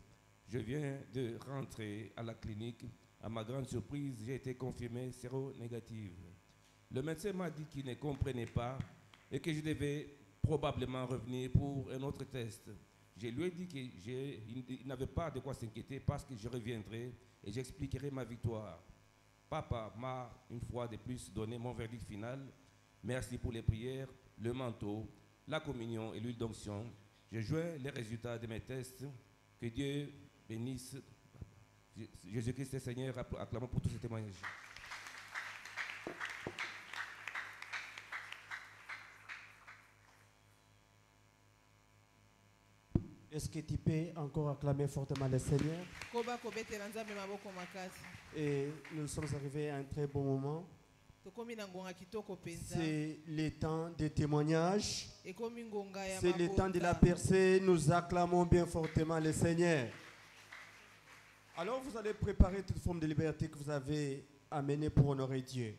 Je viens de rentrer à la clinique. À ma grande surprise, j'ai été confirmée séronégative. Le médecin m'a dit qu'il ne comprenait pas et que je devais probablement revenir pour un autre test. Je lui ai dit qu'il n'avait pas de quoi s'inquiéter parce que je reviendrai et j'expliquerai ma victoire. Papa m'a une fois de plus donné mon verdict final. Merci pour les prières, le manteau, la communion et l'huile d'onction. Je joins les résultats de mes tests. Que Dieu bénisse Jésus-Christ est Seigneur. Acclamons pour tous ces témoignages. Est-ce que tu peux encore acclamer fortement le Seigneur? Et nous sommes arrivés à un très bon moment. C'est le temps des témoignages. C'est le temps de la percée. Nous acclamons bien fortement le Seigneur. Alors vous allez préparer toute forme de liberté que vous avez amenée pour honorer Dieu.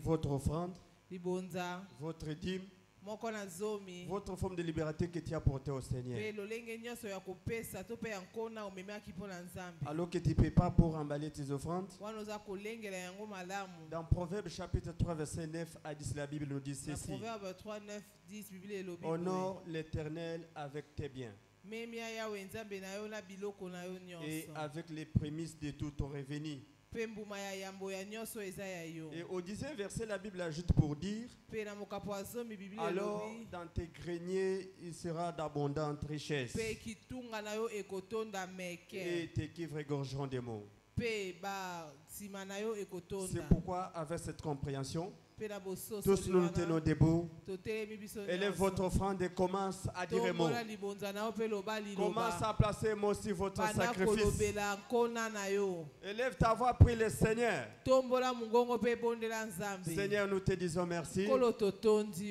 Votre offrande, votre dîme, votre forme de liberté que tu as apportée au Seigneur. Alors que tu ne payes pas pour emballer tes offrandes. Dans Proverbe chapitre 3 verset 9 à 10, la Bible nous dit ceci. Honore l'Éternel avec tes biens et avec les prémices de tout ton revenu. Et au 10e verset, la Bible ajoute pour dire: alors dans tes greniers, il sera d'abondantes richesses et tes cuves regorgeront des mots. C'est pourquoi, avec cette compréhension, tous nous tenons debout. Élève votre offrande et commence à dire un mot. Commence à placer moi aussi votre sacrifice. Élève ta voix, prie le Seigneur. Seigneur, nous te disons merci.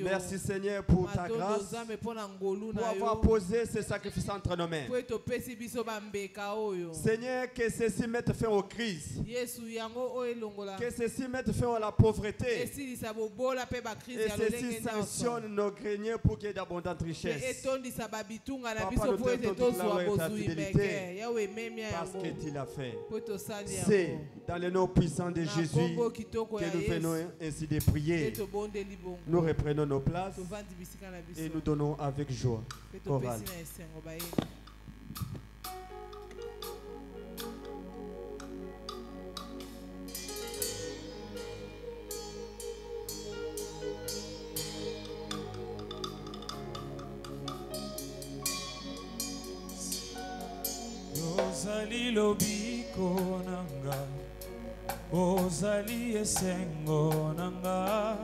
Merci Seigneur pour ta grâce, pour avoir posé ce sacrifice entre nos mains. Seigneur, que ceci mette fin aux crises, que ceci mette fin à la pauvreté, et ceci sanctionne nos greniers pour qu'il y ait d'abondantes richesses. Papa, nous te donnons toute la gloire et ta fidélité parce que tu l'as fait. C'est dans le nom puissant de Jésus que nous venons ainsi de prier. Nous reprenons nos places et nous donnons avec joie. Chorale. ozali lobiko nanga, ozali esengo nanga,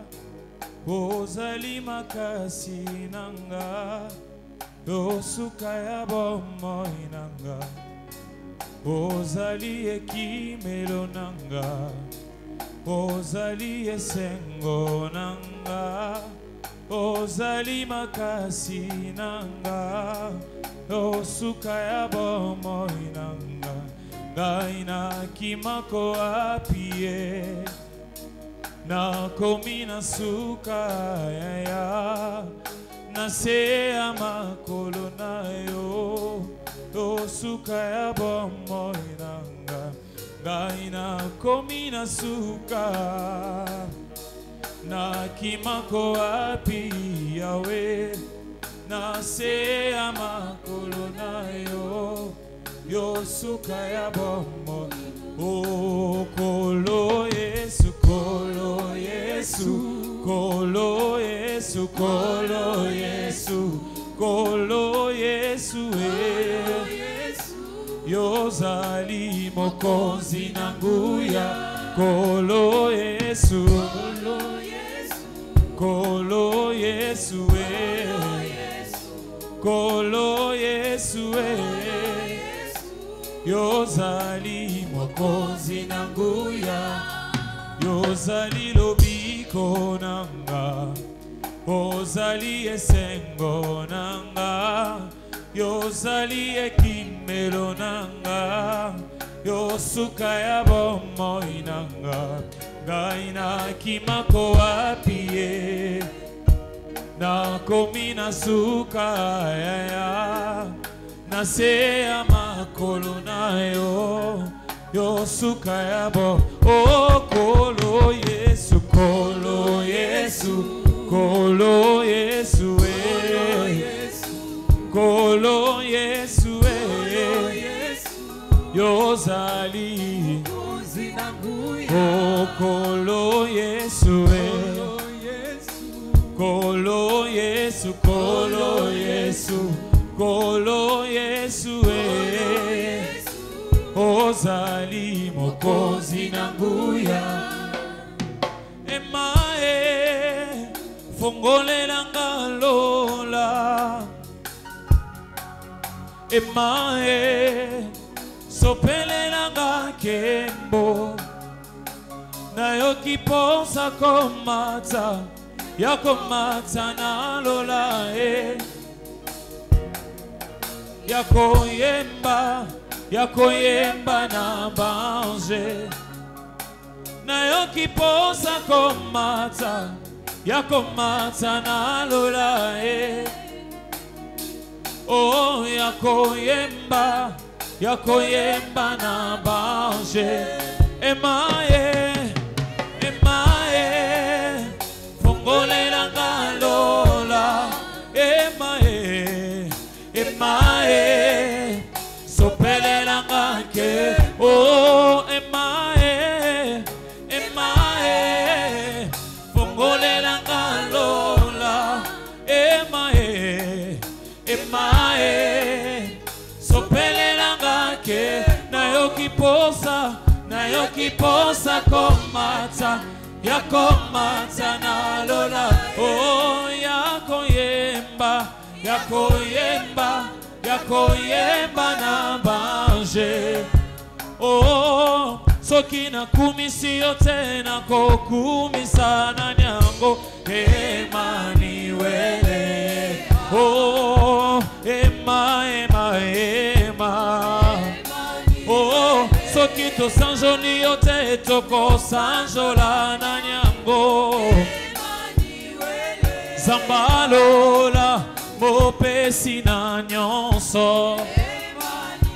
ozali makasi nanga, yosuka ya bomoi nanga, ozali ekimelo nanga, ozali esengo nanga, ozali makasi nanga, yosuka ya bomoi nanga, ngai nakimako apie, nakomi na suka ya na se ya makolo na yo, yosuka ya bomoi nanga, ngai nakomi na suka, nakimako api yawe, na se ya makolo na yo, yosuka ya bomoi. Oh, kolo Yesu, kolo Yesu, kolo Yesu, kolo Yesu, kolo Yesu, yozali mokonzi na nguya, kolo Yesu, kolo Yesu, kolo Yesu, yozali mokonzi na nguya, yozali lobiko nanga, ozali esengo nanga, yozali ekimelo nanga, yosuka ya bomoi nanga, ngai nakimako apie, nakomi na suka ya na se ya makolo na yo, yosuka ya bo. Oh, kolo Yesu, kolo Yesu, kolo Yesu, kolo Yesu, yozali. Oh, kolo Yesu, kolo Yesu, kolo Yesu, kolo Yesu, ozali mokonzi na nguya. Emae fongolela lola, emae sopelela kembo, nayo kiposa komata ya komata na lola yakoyemba na banze, nayo kiposa komata yakomata na lola oh, yakoyemba na banze. Emae fongolela lola, emae sopelela ke. Oh, emae fongolela lola, emae sopelela ke. Nayo kiposa komata yakomata na lola. Oh, yakoyemba na banje. Oh, soki na kumisi yote na kokumisa na nyango Emmanuel. Oh, ema. Oh, soki to sanjoni yote toko sanjola na nyango Zambalola mopesi na nyonso.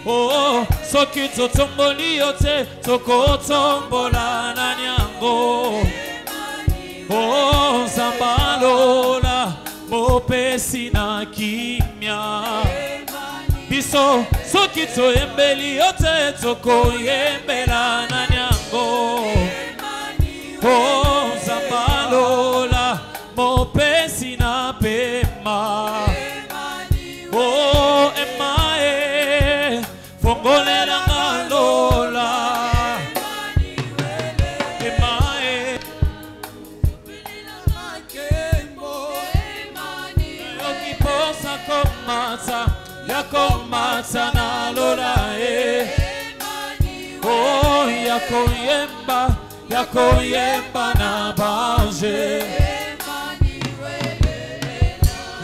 Oh, soki to tomboli yote toko tombola na nyango. Oh, Zambalola mopesi na kimya. Biso soki to embeli yote toko yembela na nyango. Oh, Zambalola mopesi na pema. Oh, emae fongolela yakomata na lola oh yakoyemba na bange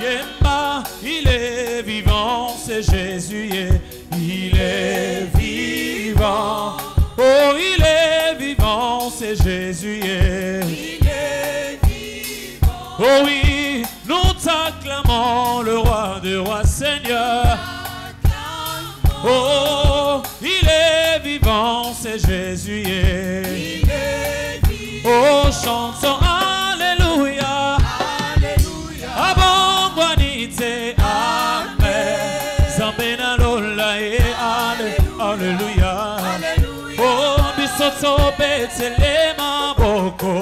yemba il est vivant c'est Jésus il est vivant oh il est vivant c'est Jésus il est vivant oh oui nous t'acclamons le roi des rois Seigneur oh il est vivant c'est Jésus il est vivant oh chantons alléluia alléluia abongwanite amen zambena lola alléluia oh bisoto betele maboko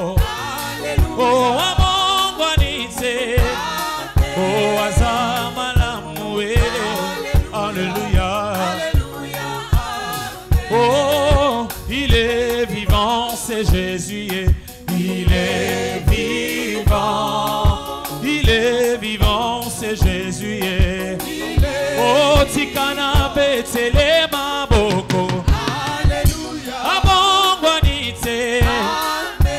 oh abongwanite oh azamalamu alléluia oh il est vivant c'est Jésus il est vivant c'est Jésus oh tikana betele maboko alléluia abongwanite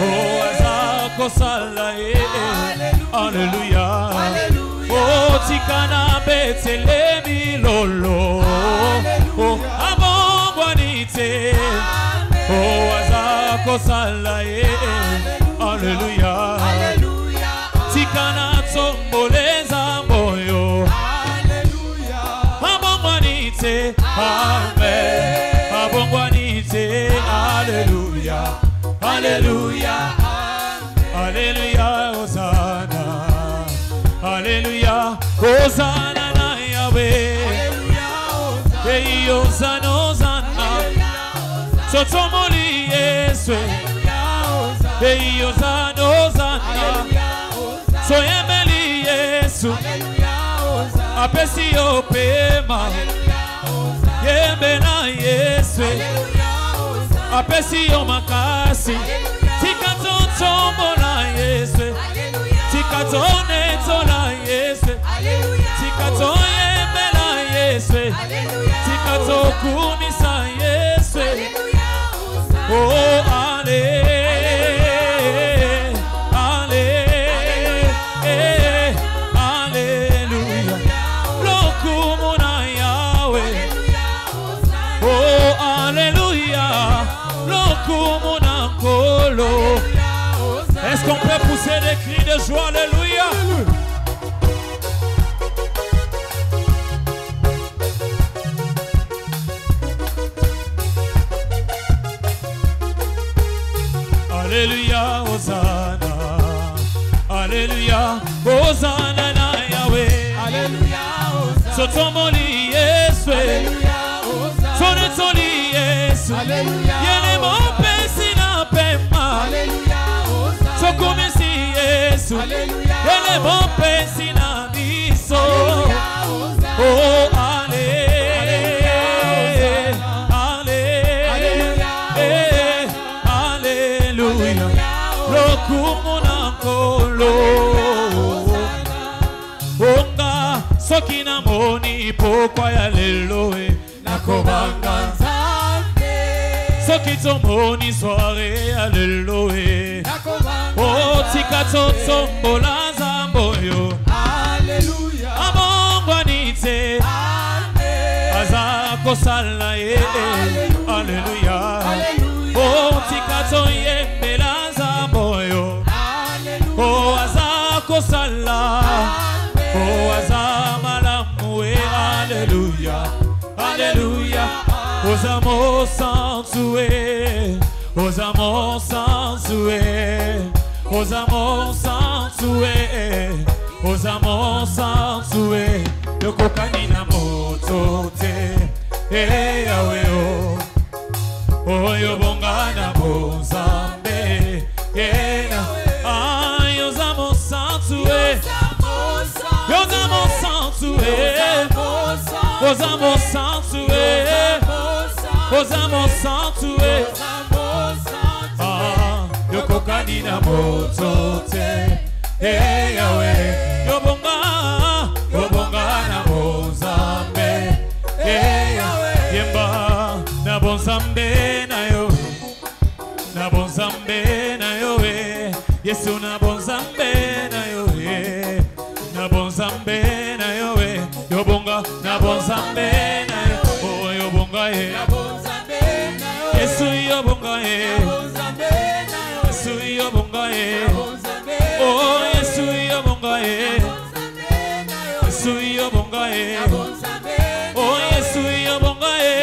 oh azako sala alléluia oh tikana betele milolo oh abongwanite oh azako sala alléluia tikana tomboleza moyo alléluia abongwanite amen abongwanite alléluia alléluia alléluia Hosanna alléluia Hosanna na Yahweh hey Hosanna Hosanna sotomoli Yesu hey Hosanna Hosanna soyembeli Yesu apesi opema yembe na Yesu apesi omakasi tikatotombola Yesu tikatone tola Yesu tikatoyembela Yesu tikatokumisa Yesu oh ale est-ce qu'on peut pousser des cris de joie? Alléluia. Alléluia, Hosanna. Alléluia, Hosanna na Yahweh. Alléluia, Hosanna. Sotomoli Yesu. Alléluia, Hosanna. Sonetoli Yesu. Alléluia. Yele mopesi na pema. Alléluia, Hosanna. Sokomesi Yesu. Alléluia. Yele mopesi na biso. Alléluia, Hosanna. Oh, onga soki na moni pokwa ya lelo nakobanga nzambe soki tomoni soare ya lelo nakobanga tika totombola nzambe oyo alleluya abongwanite aza kosala ye alleluya tika toyembela nzambe oyo kosala oh azamalamu alléluia alléluia osamo santué osamo santué osamo santué osamo santué yokokani na moto te yawe o yo bongana bozambe Osamo santué, Osamo santué, Osamo santué, ah, yoko kanina motote, Yahweh, yobonga na motote. bonzambe na yowe yobonga na bonzambe na yo oh yobonga ye Yesu yobonga ye Yesu yobonga ye oh Yesu yobonga ye Yesu yobonga ye oh Yesu yobonga ye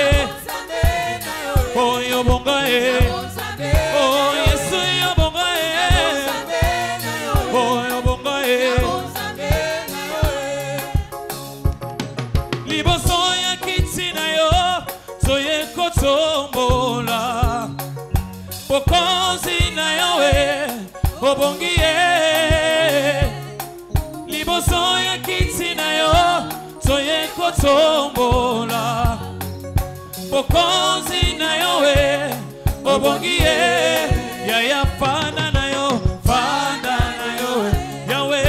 oh yobonga ye oh Yesu yobonga ye oh yobonga ye liboso ya kiti na yo soye kotombola bokonzi na yo obongi ye liboso ya kiti na yo soye kotombola bokonzi na yo obongi ye ya fana na yo yawe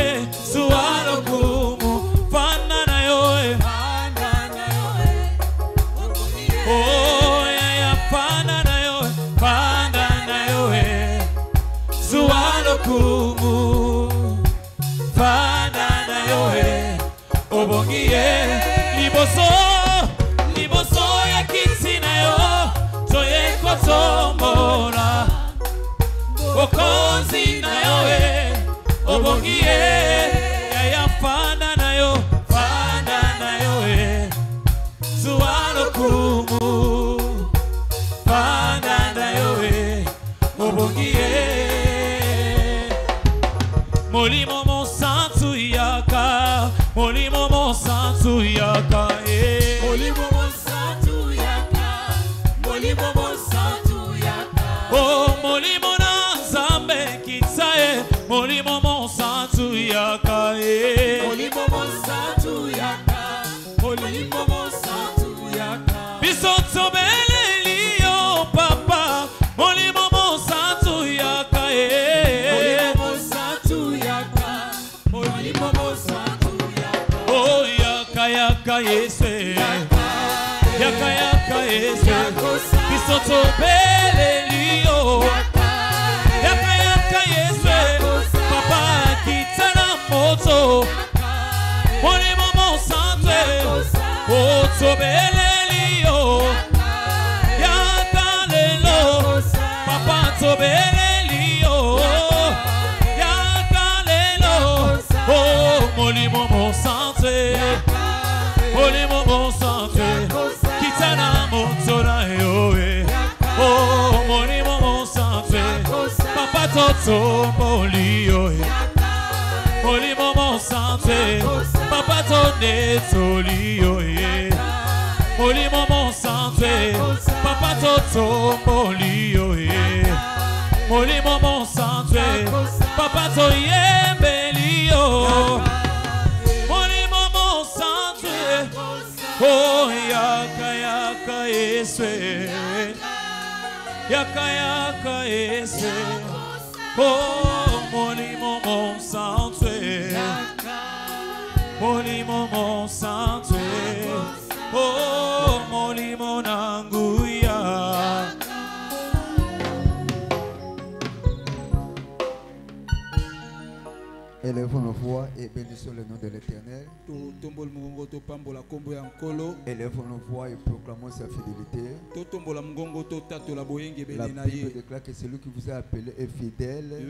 sualo kumu fana na yo oh ya fana na yo sualo kumu fana na yo obongi ye liboso ya kiti na yo soye kotombola bokonzi na yo obongi ye ya fana na yo sualo kumu fana na yo obongi ye molimo mon santu yaka molimo mon santu yaka molimo mon santu yaka molimo mon santu yaka oh molimo na nzambe kitsae molimo mon santu yaka molimo mon santu yaka molimo mon santu yaka biso tobele liyo papa molimo mon santu yaka molimo mon santu yaka molimo mon santu yaka oh yaka yese yaka yese biso tobele liyo yaka yese papa kitana moto molimo mon santu oh tobele liyo yaka lelo papa tobele liyo yaka lelo oh molimo mon santu molimo mon santu kitana moto na yo oh molimo mon santu papa toto molio molimo mon santu papa tonne tolio molimo mon santu papa toto molio molimo mon santu papa to yembelio molimo mon santu oh yaka yese yaka yese oh molimo mon santu molimo mon santu oh molimo nanguya Élevons nos voix et bénissons le nom de l'Éternel. Élevons nos voix et proclamons sa fidélité. La Bible déclare que celui qui vous a appelé est fidèle et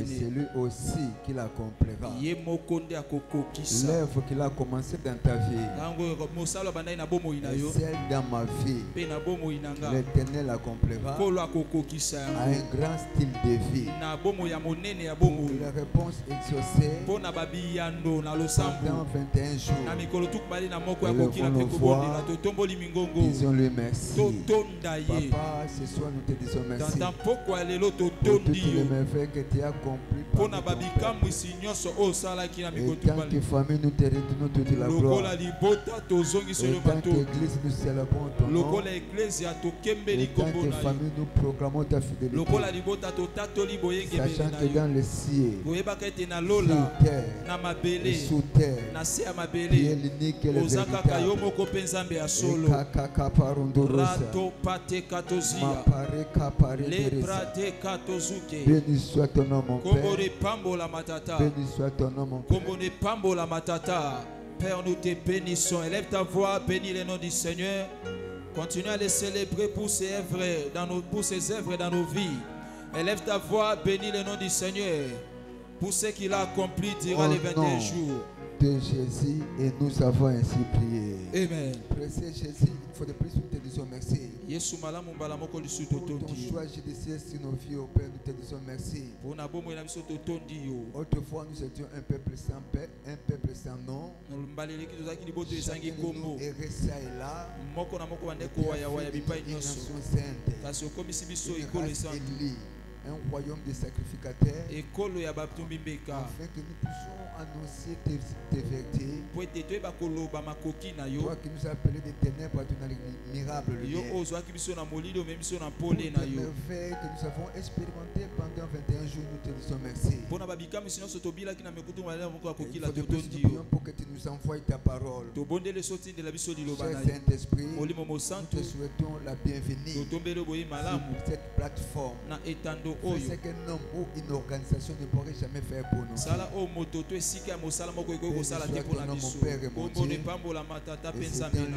celui aussi qui l'accomplira. L'œuvre qu'il a commencé dans ta vie et celle dans ma vie, l'Éternel l'accomplira à un grand style de vie. La réponse exaucée pendant 21 jours. Élevons nos voix, disons-lui merci. Papa, ce soir nous te disons merci pour toutes les merveilles que tu as accomplies par ton Père. Et tant que famille, nous te redonnons toute la gloire. Et tant qu'Église, nous célébrons ton nom. Et tant que famille, nous proclamons ta fidélité. Sachant que dans les cieux, sur terre, et sous terre, qui est l'unique et le véritable. Béni soit ton nom, mon Père. Béni soit ton nom, mon Père. Père, nous te bénissons. Élève ta voix, bénis le nom du Seigneur. Continue à les célébrer pour ses œuvres dans nos vies. Élève ta voix, bénis le nom du Seigneur pour ce qu'il a accompli durant les 21 jours. De Jésus, et nous avons ainsi prié. Amen. Précieux Jésus, une fois de plus, nous te disons merci. Pour ton choix judiciaire sur nos vies, au Père, nous te disons merci. Autrefois, nous étions un peuple sans paix, un peuple sans nom. Chacun de nous errait ça et là. Une nation sainte, une race élue, un royaume de sacrificateurs, afin que nous puissions annoncer tes vérités. Toi qui nous as appelés des ténèbres à ton admirable lumière. Pour tes merveilles que nous avons expérimentées pendant 21 jours, nous te disons merci. Nous prions pour que tu nous envoies ta parole. Cher Saint-Esprit, nous te souhaitons la bienvenue sur cette plateforme. Fais ce qu'un homme ou une organisation ne pourrait jamais faire pour nous. Et c'est dans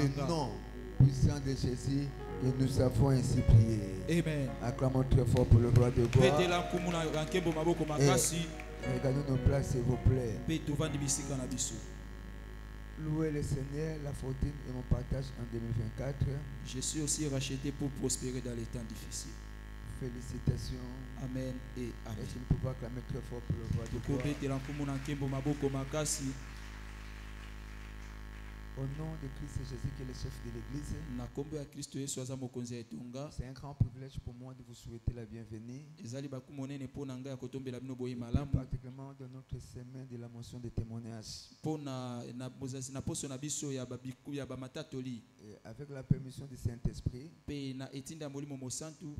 le nom puissant de Jésus que nous avons ainsi prié. Amen. Acclamons très fort pour le roi de gloire. Regardons nos places, s'il vous plaît. Louez le Seigneur, la fortune et mon partage en 2024. Je suis aussi racheté pour prospérer dans les temps difficiles. Félicitations. Amen et amen. Est-ce que nous pouvons acclamer très fort pour le roi de gloire? Au nom de Christ Jésus qui est le chef de l'église, c'est un grand privilège pour moi de vous souhaiter la bienvenue. Particulièrement dans notre semaine de la mention des témoignages. Avec la permission du Saint-Esprit,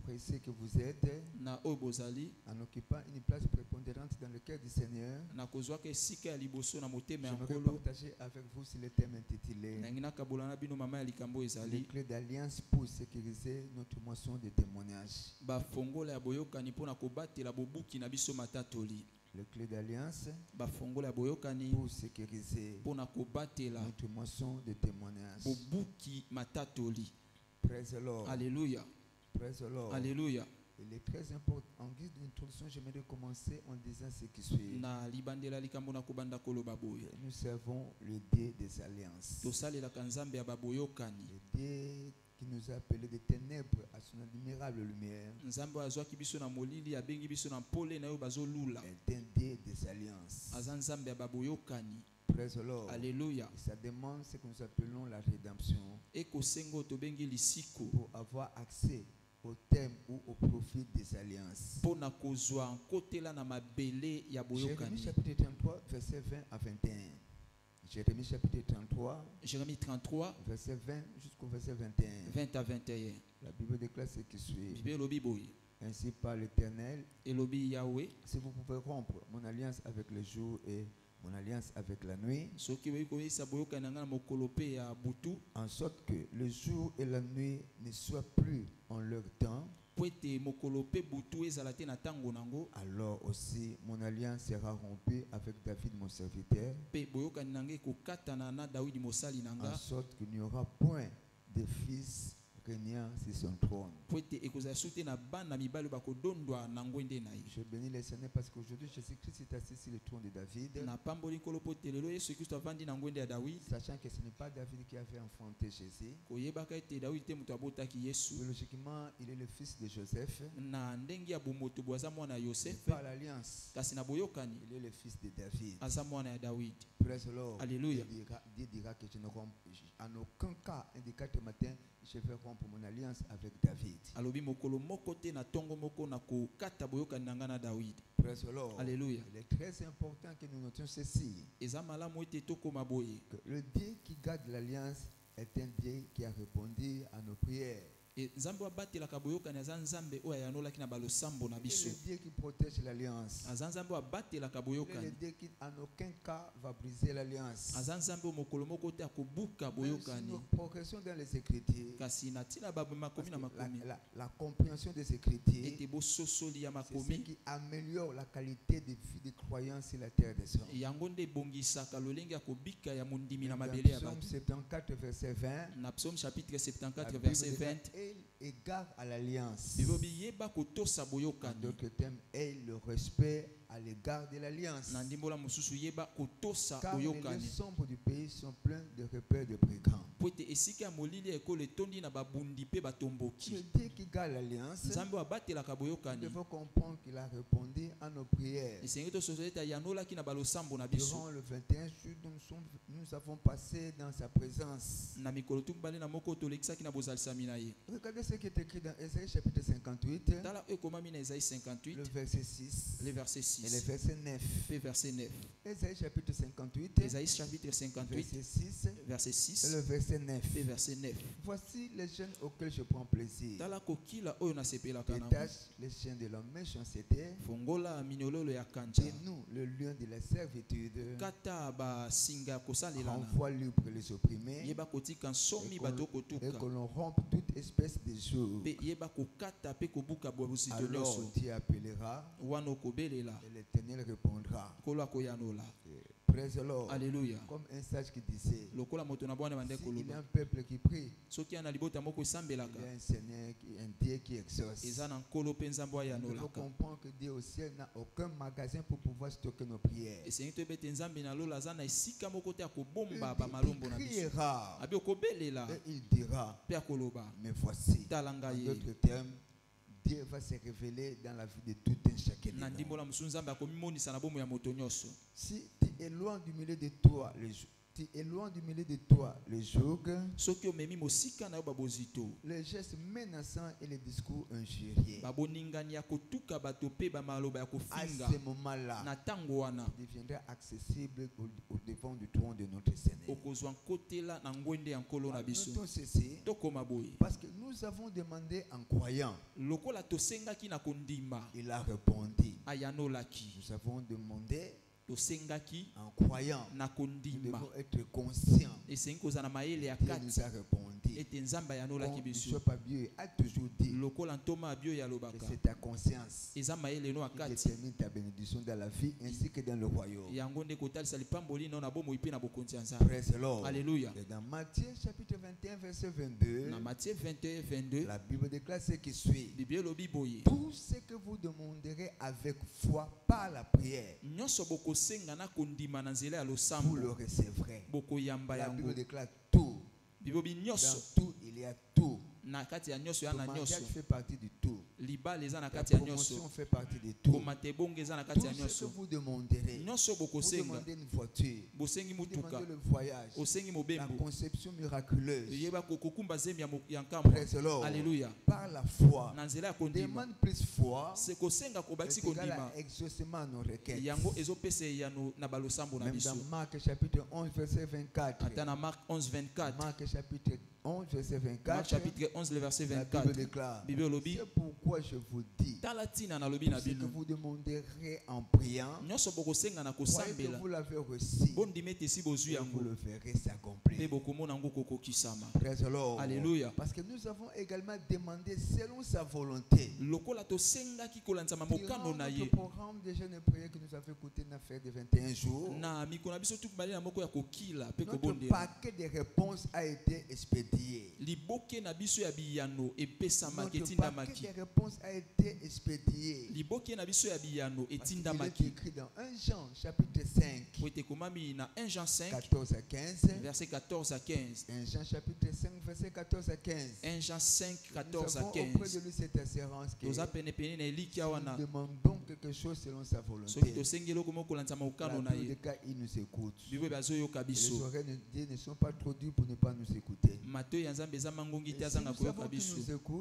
précis que vous êtes, en occupant une place prépondérante dans le cœur du Seigneur, j'aimerais partager avec vous sur le thème intitulé les clés d'alliance pour sécuriser notre moisson de témoignages. Les clés d'alliance pour sécuriser notre moisson de témoignages. Praise the Lord. Alléluia. Praise the Lord. Alléluia. Il est très important. En guise d'introduction, j'aimerais commencer en disant ce qui suit. Nous servons le Dieu des alliances. Le Dieu qui nous a appelés des ténèbres à son admirable lumière. Est un Dieu des alliances. Praise the Lord. Alléluia. Et ça demande ce que nous appelons la rédemption. Pour avoir accès au thème ou au profit des alliances. Jérémie chapitre 33, verset 20 à 21. Jérémie chapitre 33, Jérémie 33, verset 20 jusqu'au verset 21. 20 à 21. La Bible déclare ce qui suit. Ainsi par l'Éternel, si vous pouvez rompre mon alliance avec le jour et mon alliance avec la nuit, en sorte que le jour et la nuit ne soient plus en leur temps, alors aussi mon alliance sera rompue avec David mon serviteur, en sorte qu'il n'y aura point de fils régnant sur son trône. Je bénis le Seigneur parce qu'aujourd'hui Jésus-Christ est assis sur le trône de David. Sachant que ce n'est pas David qui avait enfanté Jésus. Biologiquement, il est le fils de Joseph. Par l'alliance, il est le fils de David. Praise the Lord. Alléluia. Dieu dira que je ne romps en aucun cas un des 4 matins. Je vais rompre mon alliance avec David. Praise the Lord. Alléluia. Il est très important que nous notions ceci. Que le Dieu qui garde l'alliance est un Dieu qui a répondu à nos prières. Et Nzambe abatela kaboyokani aza Nzambe oyo ayanolaki na balosambo na biso. Le Dieu qui protège l'alliance. Aza Nzambe abatela kaboyokani. Le Dieu qui en aucun cas va briser l'alliance. Aza Nzambe mokolo moko te akobuka boyokani. Nous progressons dans les Écritures. Kasi na tina babu makomi na makomi. La compréhension des Écritures. Ete bo sosoli ya makomi. C'est ce qui améliore la qualité de vie de croyance sur la terre des hommes. Yango nde bongisaka lolenge akobika ya mondimi na mabele ya bato. Psaume 74 verset 20. Na Psaume chapitre 74 verset 20. Égard à l'alliance. En d'autres termes, et le respect à l'égard de l'alliance. Car les sombres du pays sont pleins de repères de brigands. Le Dieu qui garde l'alliance, nous devons comprendre qu'il a répondu à nos prières. Durant le 21 jours, nous avons passé dans sa présence. Regardez ce qui est écrit dans Ésaïe chapitre 58, le verset 6 le verset 6 et le verset 9. Verset 9. Ésaïe chapitre 58, verset 6 et le verset 9. Verset 9. Voici les jeunes auxquels je prends plaisir. Détache les chiens de l'homme méchanceté. Et nous, le lion de la servitude, envoie libre les opprimés. Et que l'on rompe toute espèce de jour. Alors tu appelleras et l'Éternel répondra. Praise the Lord. Alléluia. Comme un sage qui disait, il y a un peuple qui prie, il y a un Seigneur, un Dieu qui exauce. Il faut comprendre que Dieu au ciel n'a aucun magasin pour pouvoir stocker nos prières. Il criera et il dira, mais voici, en d'autres termes, Dieu va se révéler dans la vie de tout un chacun. Si tu es loin du milieu de toi, tu es loin du milieu de toi le jour, les gestes menaçants et les discours injurieux, à ce moment-là, deviendra accessible au devant du trône de notre Seigneur. Notons ceci, parce que nous avons demandé en croyant, il a répondu. Nous avons demandé en croyant, nous devons être conscients qu'il nous a répondu. Bishop Abiyo a toujours dit que c'est ta conscience qui détermine ta bénédiction dans la vie ainsi que dans le royaume. Praise the Lord. Alléluia. Et dans Matthieu chapitre 21 verset 22, la Bible déclare ce qui suit. Tout ce que vous demanderez avec foi par la prière, vous le recevrez. La Bible déclare tout. Dans tout, il y a tout. Le mariage fait partie du tout. La promotion fait partie du tout. Tout ce que vous demanderez, vous demandez une voiture, vous demandez le voyage, la conception miraculeuse. Praise the Lord. Alléluia. Par la foi, demande plus foi, c'est égal à exaucement à nos requêtes. Même dans Marc chapitre 11 verset 24. Marc chapitre 11 verset 24. Marc chapitre 11 le verset 24. La Bible déclare, c'est pourquoi je vous dis, ce que vous demanderez en priant, croyez que vous l'avez reçu, et vous le verrez s'accomplir. Praise the Lord. Alléluia. Parce que nous avons également demandé selon sa volonté. Durant notre programme de jeûne et prière que nous avons écouté dans l'affaire de 21 jours, notre paquet de réponses a été expédié. Notre paquet de réponses a été expédié. Il est écrit dans 1 Jean chapitre 5 14 à 15. Verset 14 à 15. 1 Jean chapitre 5 verset 14 à 15. 1 Jean 5 14 à 15. Nous avons auprès de lui cette assurance que si nous demandons quelque chose selon sa volonté, il nous écoute. Les oreilles de Dieu ne sont pas trop dures pour ne pas nous écouter. matoyi ya nzambe eza mangongi te azanga koyoka biso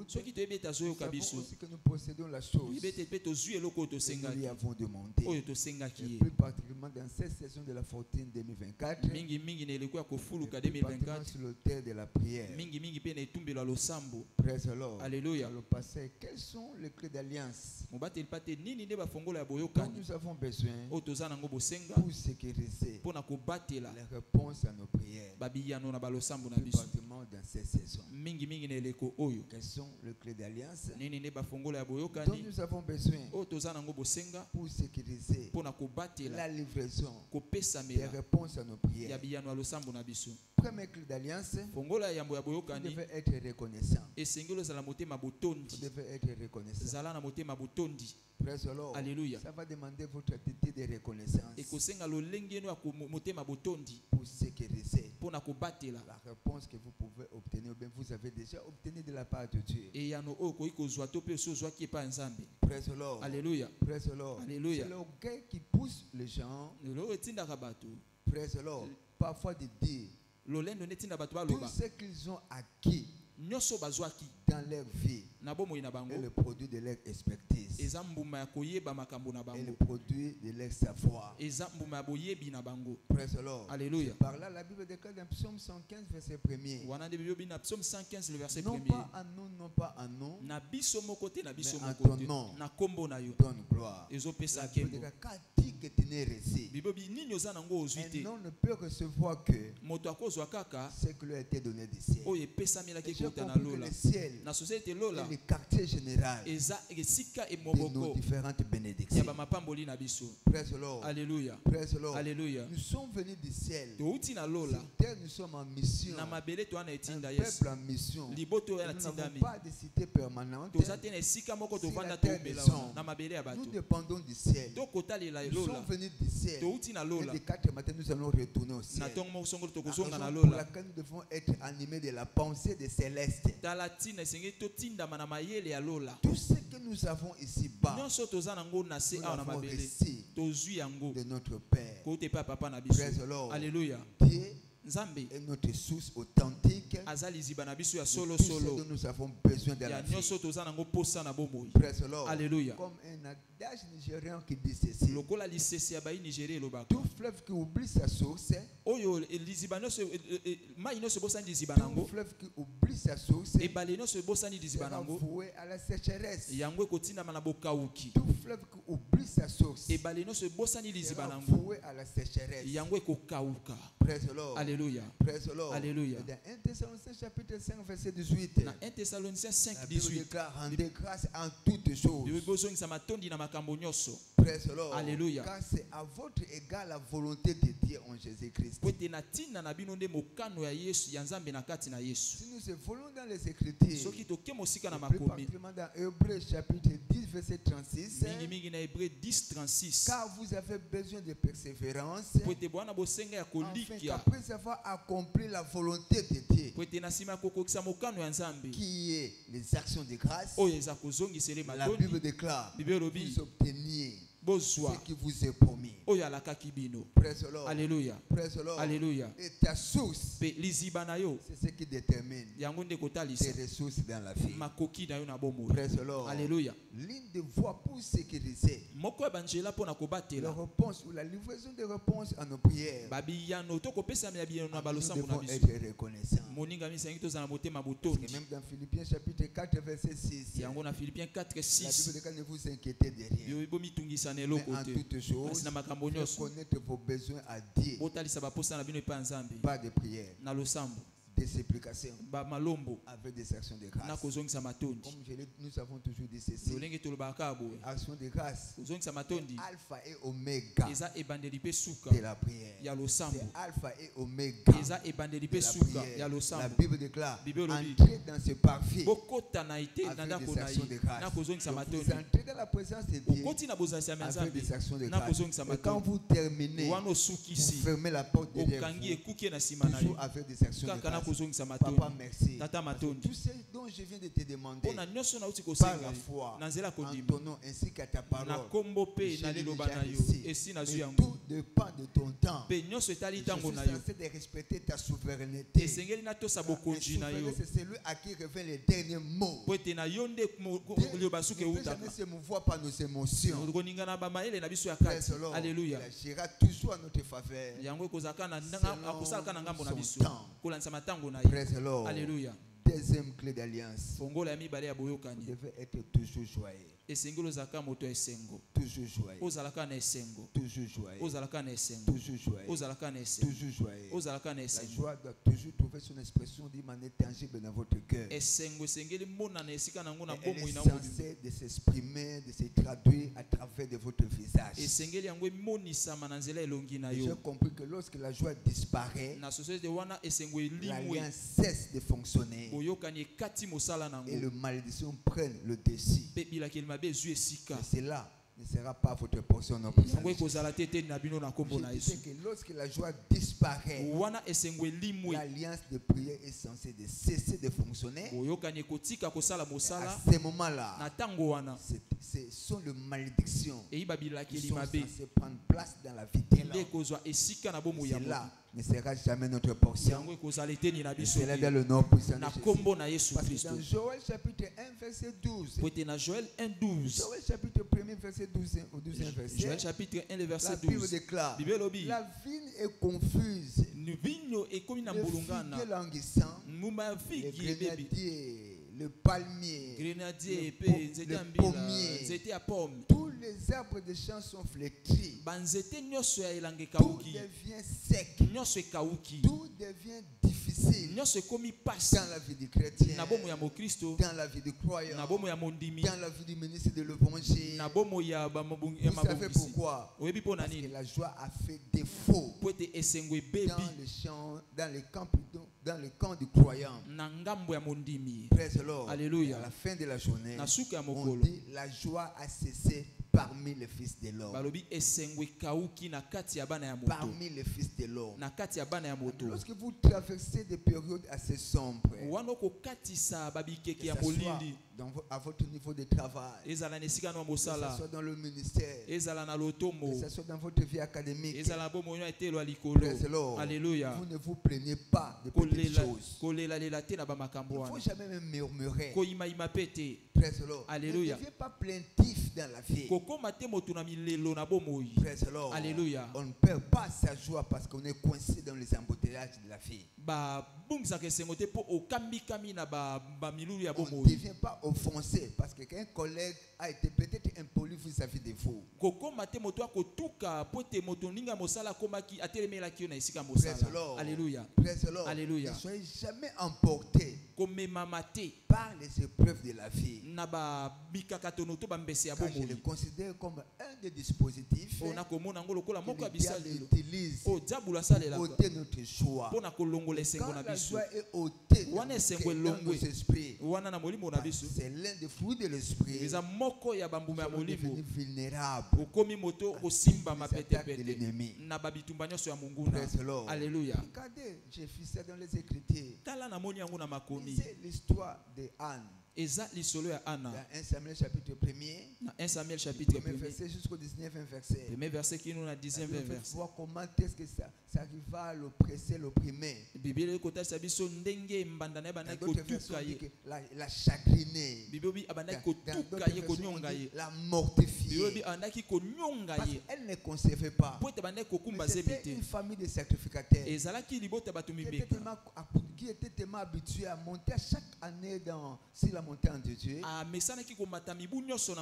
soki toyebi ete azoyoka biso aussi que nous possédons la chose. toyebi ete mpe tozwi eloko oyo tosengaki Nous avons demandé. oyo tosengaki ye Plus particulièrement dans cette saison de la fortune 2024. mingi mingi na eleko ya kofuluka Plus particulièrement 2024 sur l'autel de la prière. mingi mingi mpe na etumbelo ya losambo. Praise the Lord. Alléluia. Dans le passé, quelles sont les clés d'alliance mobateli pa te nini nde bafongolo ya dont boyokani nous avons besoin oyo toza nango bosenga pour sécuriser mpo na kobatela les réponses à nos prières? babiyano na balosambo na Plus biso particulièrement dans cette saison. mingi mingi na eleko oyo Quelles sont les clés d'alliance nini nde bafongolo ya dont boyokani nous avons besoin oyo toza nango bosenga pour sécuriser mpo na kobatela la livraison des kopesamela réponses à nos ya prières? biyano ya losambo na biso. Première clé d'alliance, fongolo ya yambo ya vous boyokani devez être reconnaissant. esengeli ozala motema Vous botondi devez être reconnaissant. zala na motema botondi. Praise the Lord. Alléluia. Ça va demander votre attitude de reconnaissance ekosenga lolenge eno ya motema botondi pour sécuriser mpo na kobatela la réponse que vous pouvez obtenir ou bien vous avez déjà obtenu de la part de Dieu. eyano oyo okoki kozwa to mpe osi ozwaki epai ya nzambe. Praise the Lord. Alléluia. Praise the Lord. Alléluia. C'est l'orgueil qui pousse les gens. lelo oyo etindaka bato Praise the Lord. Parfois de dire lolendo nde etinda bato tout baloba ce qu'ils ont acquis nyonso bazwaki dans leur vie na bomoi na est bango le produit de leur expertise eza mbuma ya koyeba makambo na et le bango produit de leur savoir. eza mbuma ya boyebi na bango. Praise the Lord. Alléluia. Par là, la Bible déclare dans Psaume 115, verset 1er. wana nde bible na psaume 115 le verset Non 1er pas à nous, non pas à nous, na biso moko te na biso mais à moko ton te nom. na kombo na yo Donne gloire. ezopesa La Bible nkembo. déclare qu'à-t-il que tu n'aies reçu? bible bi nini oza nango ozwi Un te homme ne peut recevoir que moto akozwa kaka ce qui lui a été donné du ciel. oyo epesamelaki Et j'ai ekota na compris que lola le ciel na société lola est le quartier général eza esika de nos emoboko différentes ya bénédictions. bamapamboli na biso. Praise the Lord. Alléluia. Praise the Lord. Alléluia. Nous sommes venus du ciel. touti na lola Sur terre, nous sommes en mission. na mabele towana Un etinda yesu peuple en mission. liboto oyo Nous n'avons natindami pas de cité permanente. toza te na esika moko Si tovanda la terre tobela descend, na mabele ya Nous bato dépendons du ciel. tokotalela Nous lola sommes venus du ciel. touti na Et lola de 4 matin, nous allons retourner au na ciel. ntongo moko songolo La tokozonga na raison pour lola laquelle nous devons être animés de la pensée des célestes. tala ntina esengeli totindama na mayele ya lola Tout ce que nous avons ici-bas, nyonso toza nango na se nous awa na l'avons mabele reçu tozwi yango de notre Père. kote epai ya papa na biso. Praise the Lord. Alléluia. Dieu nzambe est notre source authentique. aza liziba na biso ya Tout ce solosolo dont nous avons besoin de la ya vie. nyonso toza nango posa na bomoi. Praise the Lord. Alléluia. Comme un adage nigérian qui dit ceci. lokola lisese ya bai nigeria elobaka Tout fleuve qui oublie sa source, oyo liziba nyonso mai nyonso ebosani liziba tout nango fleuve qui oublie sa source ebale nyonso ebosani liziba sera nango voué à la sécheresse. yango ekotindama na bokauki. Tout fleuve qui oublie sa source ebale nyonso ebosani liziba sera nango voué à la sécheresse. yango ekokauka. Praise the Lord. Alléluia. Praise the Lord. Alléluia. Et dans 1 Thessaloniciens chapitre 5 verset 18. na 1 Thessaloniciens La 5 Bible 18 déclare rendez grâce en toutes choses. bible bozongisa matondi na makambo nyonso Praise the Lord. Alléluia. Car c'est à votre égard la volonté de Dieu en Jésus-Christ. po ete na ntina na bino nde mokano ya yesu ya nzambe na kati na yesu. Si nous évoluons dans les Écritures, soki toke mosika na plus makomi particulièrement dans Hébreux chapitre 10 verset 36, mingimingi na hébreu 10 36 car vous avez besoin de persévérance, po ete bwana bosenga ya afin kolikia qu'après avoir accompli la volonté de Dieu, po ete na nsima ya kokokisa mokano ya nzambe qui est les actions de grâce, oyo eza kozongisele la Bible matondi déclare, Bible elobi vous obteniez bozwa ce qui vous est promis. oyo alakaki bino. Praise the Lord. Alléluia. Praise the Lord. Alléluia. Et ta source, Pe liziba na yo c'est ce qui détermine yango nde tes kotalisa ressources dans la vie. makoki na yo na bomoi. Praise the Lord. Alléluia. L'une des voies pour sécuriser moko ya banzela mpo na la kobatela réponse ou la livraison de réponses à nos prières, babiyano to kopesama biyano na nous balosambo na devons biso. être reconnaissants. moninga misengi tozala na motema Parce botondi que même dans Philippiens chapitre 4 verset 6, yango na philippiens 4 la Bible 6 déclare, ne vous inquiétez de rien, yo bomitungisa na mais eloko en te toutes choses, kasi na makambo faites nyonso connaître vos besoins à Dieu botalisa baposa na bino epai ya nzambe par des prières, na losambo des supplications, bamalombo avec des actions de grâce. na kozongisa matondi. Comme je l'ai dit, nous avons toujours dit ceci, lolenge tolobaka kaka boye action de grâce, kozongisa matondi alpha et oméga eza ebandeli mpe suka de la prière. ya losambo C'est alpha et oméga eza ebandeli de mpe la suka prière. ya La losambo. Bible déclare, Bible elobi, entrez dans ce parfait bokota na ete na avec ndako des na actions de ye grâce. na kozongisa Donc, vous matondi entrez dans la présence de Dieu okoti na bozalisi ya avec nzambe des actions de na grâce. kozongisa Et quand matondi vous terminez, wana vous osukisi fermez la porte derrière okangi vous, ekuke na nsima na toujours yo avec des actions de kaka na grâce. Papa, merci. Tout ce dont je viens de te demander, par la foi, en ton nom ainsi qu'à ta parole, je l'ai déjà ici. Mais tout dépend de ton temps. Je suis censé de respecter ta souveraineté. C'est celui à qui revient les derniers mots. Dieu ne se mouvoie par nos émotions. Alléluia. Il agira toujours à notre faveur. Alléluia. Deuxième clé d'alliance. Vous devez être toujours joyeux. Toujours joyeux. Toujours joyeux. Toujours joyeux. La joie doit toujours trouver son expression d'une manière tangible dans votre cœur. Elle est censée de s'exprimer, de se traduire à travers de votre visage. J'ai compris que lorsque la joie disparaît, l'alliance cesse de fonctionner et le malédiction prenne le dessus. Et cela ne sera pas votre portion non plus. Je sais que lorsque la joie disparaît, l'alliance de prière est censée de cesser de fonctionner. À ce moment-là, ce sont les malédictions qui sont censées prendre place dans la vie de l'homme. Cela ne sera jamais notre portion. C'est là dans le nom puissant de Jésus. Parce que dans Joël chapitre 1 verset 12, Joël chapitre 1 verset 12 au 12e verset, Joël chapitre 1 le verset 12, la Bible déclare, la vigne est confuse, le figuier languissant, le grenadier, le palmier, le pommier, tous les arbres de champs sont flétris, tout devient sec, tout devient difficile dans la vie du chrétien, dans la vie du croyant, dans la vie du ministre de l'évangile. Vous savez pourquoi? Parce que la joie a fait défaut dans le camp du croyant. Praise the Lord. Alléluia. À la fin de la journée, on dit la joie a cessé parmi les fils de l'homme. Parmi les fils de l'homme. Lorsque vous traversez des périodes assez sombres, que ce soit à votre niveau de travail, que ce soit dans le ministère, que ce soit dans votre vie académique, Alléluia. Vous ne vous plaignez pas de petites choses. Il ne faut jamais même murmurer. Alléluia. Ne deviens pas plaintif dans la vie. Alléluia. On ne perd pas sa joie parce qu'on est coincé dans les embouteillages de la vie. On ne devient pas offensé parce qu'un collègue a été peut-être impoli vis-à-vis de vous. Alléluia. Alléluia. Ne soyez jamais emporté par les épreuves de la vie. Car je le considère comme un des dispositifs que le diable utilise pour ôter notre joie. Quand la joie est ôtée dans nos esprits, c'est l'un des fruits de l'esprit. Nous sommes devenus vulnérables aux attaques de l'ennemi. Alléluia. Regardez, j'ai vu ça dans les Écritures. C'est l'histoire de Anne. Dans 1 Samuel chapitre 1er, 1 Samuel chapitre 1er verset jusqu'au 19e verset. Premier verset qui nous a 19e verset. Voir comment est-ce que ça arriva à l'oppresser, l'opprimer. La chagriner. La mortifier. Parce qu'elle ne concevait pas. C'était une famille de sacrificateurs qui était tellement habituée à monter chaque année sur la montagne de Dieu.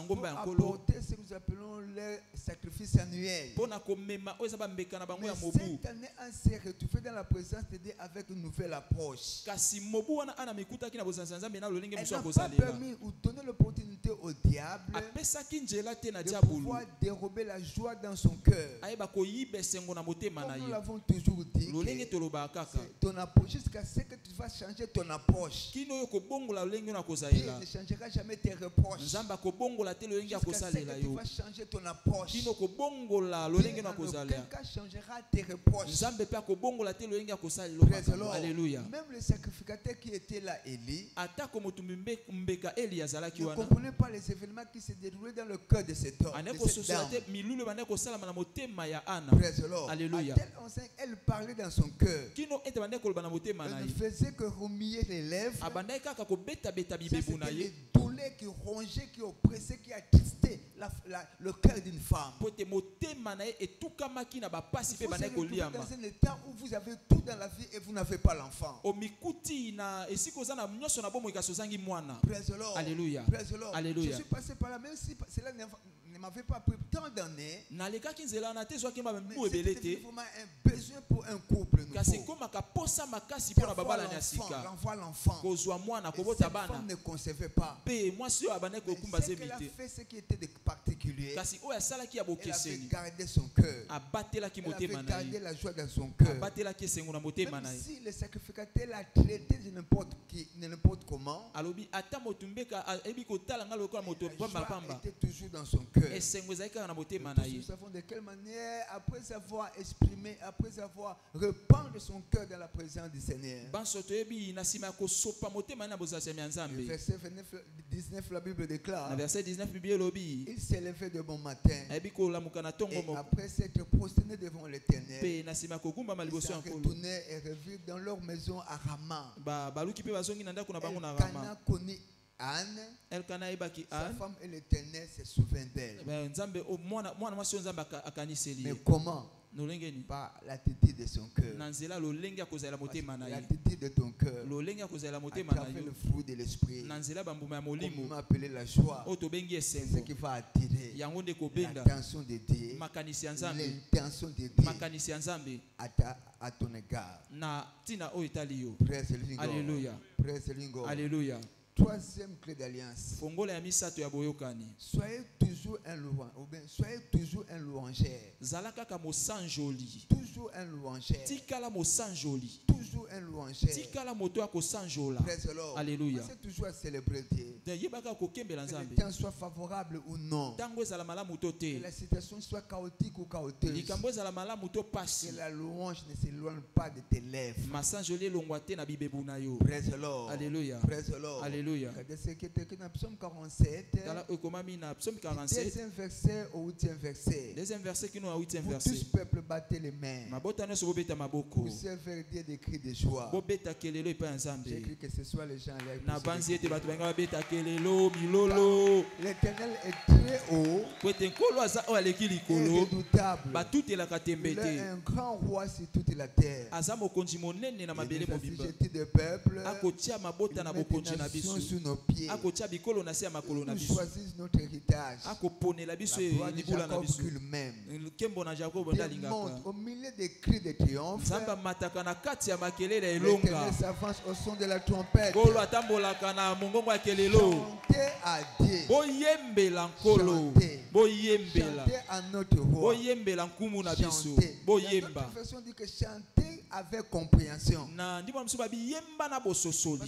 Pour apporter ce que nous appelons les sacrifices annuels. Mais cette année, on s'est retrouvé dans la présence de Dieu avec une nouvelle approche. Elle n'a pas permis ou donné l'opportunité au diable de pouvoir dérober la joie dans son cœur. Comme nous l'avons toujours dit, ton approche jusqu'à ce que tu vas changer ton approche. Dieu ne changera jamais tes reproches. Jusqu'à ce que tu vas changer ton approche. Dieu en aucun cas changera tes reproches. Alléluia. Même le sacrificateur qui était là, Élie, ne comprenait pas les événements qui se déroulaient dans le cœur de cet homme. Praise the Lord. Alléluia. Elle parlait dans son cœur. Elle ne faisait que remuer les lèvres. C'était les douleurs qui rongeaient, qui oppressaient, qui attristaient le cœur d'une femme. Vous êtes dans un état où vous avez tout dans la vie et vous n'avez pas l'enfant. Praise the Lord. Alléluia. Praise the Lord. Alléluia. Je suis passé par là, même si cela ne m'avait pas pris tant d'années. Mais c'était vraiment un besoin pour un couple. L'enfant. Et cette femme ne concevait pas. Mais ce qu'elle a fait, ce qui était de particulier, elle avait gardé son cœur. Elle avait gardé la joie dans son cœur. Même si le sacrificateur l'a traité de n'importe comment, la joie était toujours dans son cœur. Nous savons de quelle manière, après avoir exprimé, après avoir répandu son cœur dans la présence du Seigneur. Le verset 19, la Bible déclare, il s'est levé de bon matin et après s'être prosterné devant l'Éternel, il s'est retourné et revenu dans leur maison à Rama. Elkana connaît Anne, sa femme et l'Éternel se souvient d'elle. Mais comment? Par l'attitude de son cœur. L'attitude de ton cœur. À travers le fruit de l'esprit. On m'a appelé la joie. C'est ce qui va attirer l'attention de Dieu. L'intention de Dieu à ton égard. Alléluia. Alléluia. Troisième clé d'alliance. Soyez toujours un louange. Ou bien soyez toujours un louangeur. Toujours un louangeur. Toujours un louangeur. Praise the Lord. Alléluia. C'est toujours à célébrer Dieu. Que le temps soit favorable ou non. Que la situation soit chaotique ou chaotique. Que la louange ne s'éloigne pas de tes lèvres. Praise the Lord. Alléluia. Praise the Lord. Alléluia. C'est qui est dans Psaume 47. Deuxième verset au 8e verset. Vous tous peuple battez les mains. Vous servez Dieu des cris de joie. J'ai cru que ce soit les gens là. L'Éternel est très haut et redoutable. Il est un grand roi sur toute la terre. Il des peuples. Sous nos pieds. Nous choisissons notre héritage. La gloire de Jacob lui-même. Démontre au milieu des cris de triomphe. L'Éternel s'avance au son de la trompette. Chantez à Dieu. Chantez à notre roi. Chantez. La version dit que chanter avec compréhension. Parce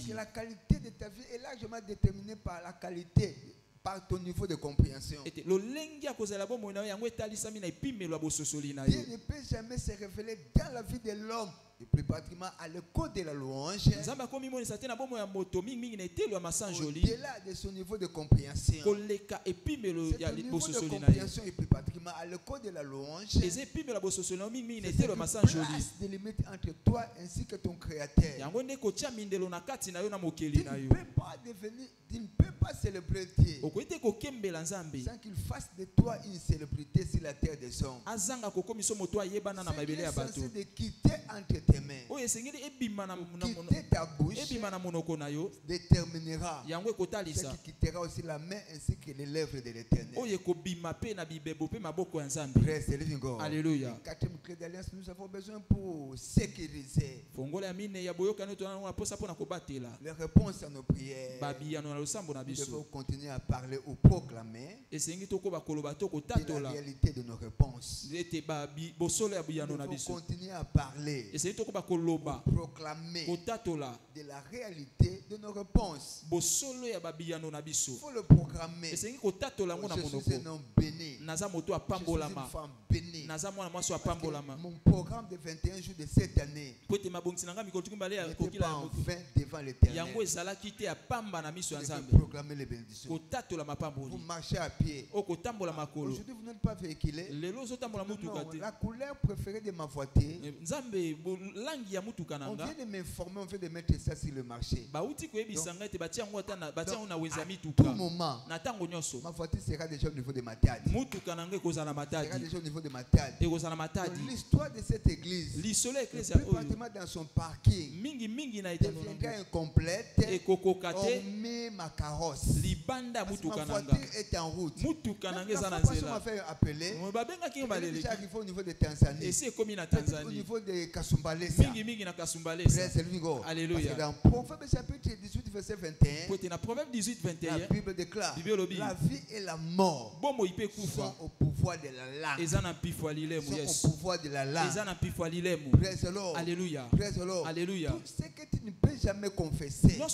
que la qualité de ta vie est largement déterminée par la qualité, par ton niveau de compréhension. Dieu ne peut jamais se révéler dans la vie de l'homme, et plus particulièrement à l'école de la louange, au-delà de son niveau de compréhension. C'est au niveau de compréhension et plus particulièrement à l'école de la louange, c'est une place de limite entre toi ainsi que ton Créateur. Tu ne peux pas célébrer Dieu sans qu'il fasse de toi une célébrité sur la terre des hommes. C'est qu'il est censé de quitter entre tes mains. Quitter ta bouche déterminera ce qui quittera aussi la main ainsi que les lèvres de l'Éternel. Alléluia. Quatrième clé d'alliance, nous avons besoin pour sécuriser les réponses à nos prières. devons continuer à parler ou proclamer de la réalité de nos réponses. Nous devons continuer à parler ou proclamer de la réalité de nos réponses. Il faut le proclamer. Je suis un homme béni. Je suis une femme bénie. Mon programme de 21 jours de cette année n'était pas en vain devant l'Éternel. Je vais proclamer les bénédictions. Vous marchez à pied. Aujourd'hui, vous n'êtes pas véhiculé. Non, la couleur préférée de ma voiture, on vient de m'informer, on vient de mettre ça sur le marché. Donc, à tout moment, ma voiture sera déjà au niveau de ma tête. Sera déjà au niveau de ma tête. L'histoire de cette église, le pratiquement dans son parking, deviendra incomplète. On met ma carrosse. Ma voiture est en route. La fois m'a fait appeler. Il est déjà arrivé au niveau de Tanzanie. Au niveau de Kasumbalesa. Alléluia. Dans Proverbe chapitre 18, verset 21, la Bible déclare la vie et la mort sont au pouvoir de la langue. Sont au pouvoir de la langue. Praise the Lord. Alléluia. Praise the Lord. Alléluia. Tout ce que tu ne peux jamais confesser, ça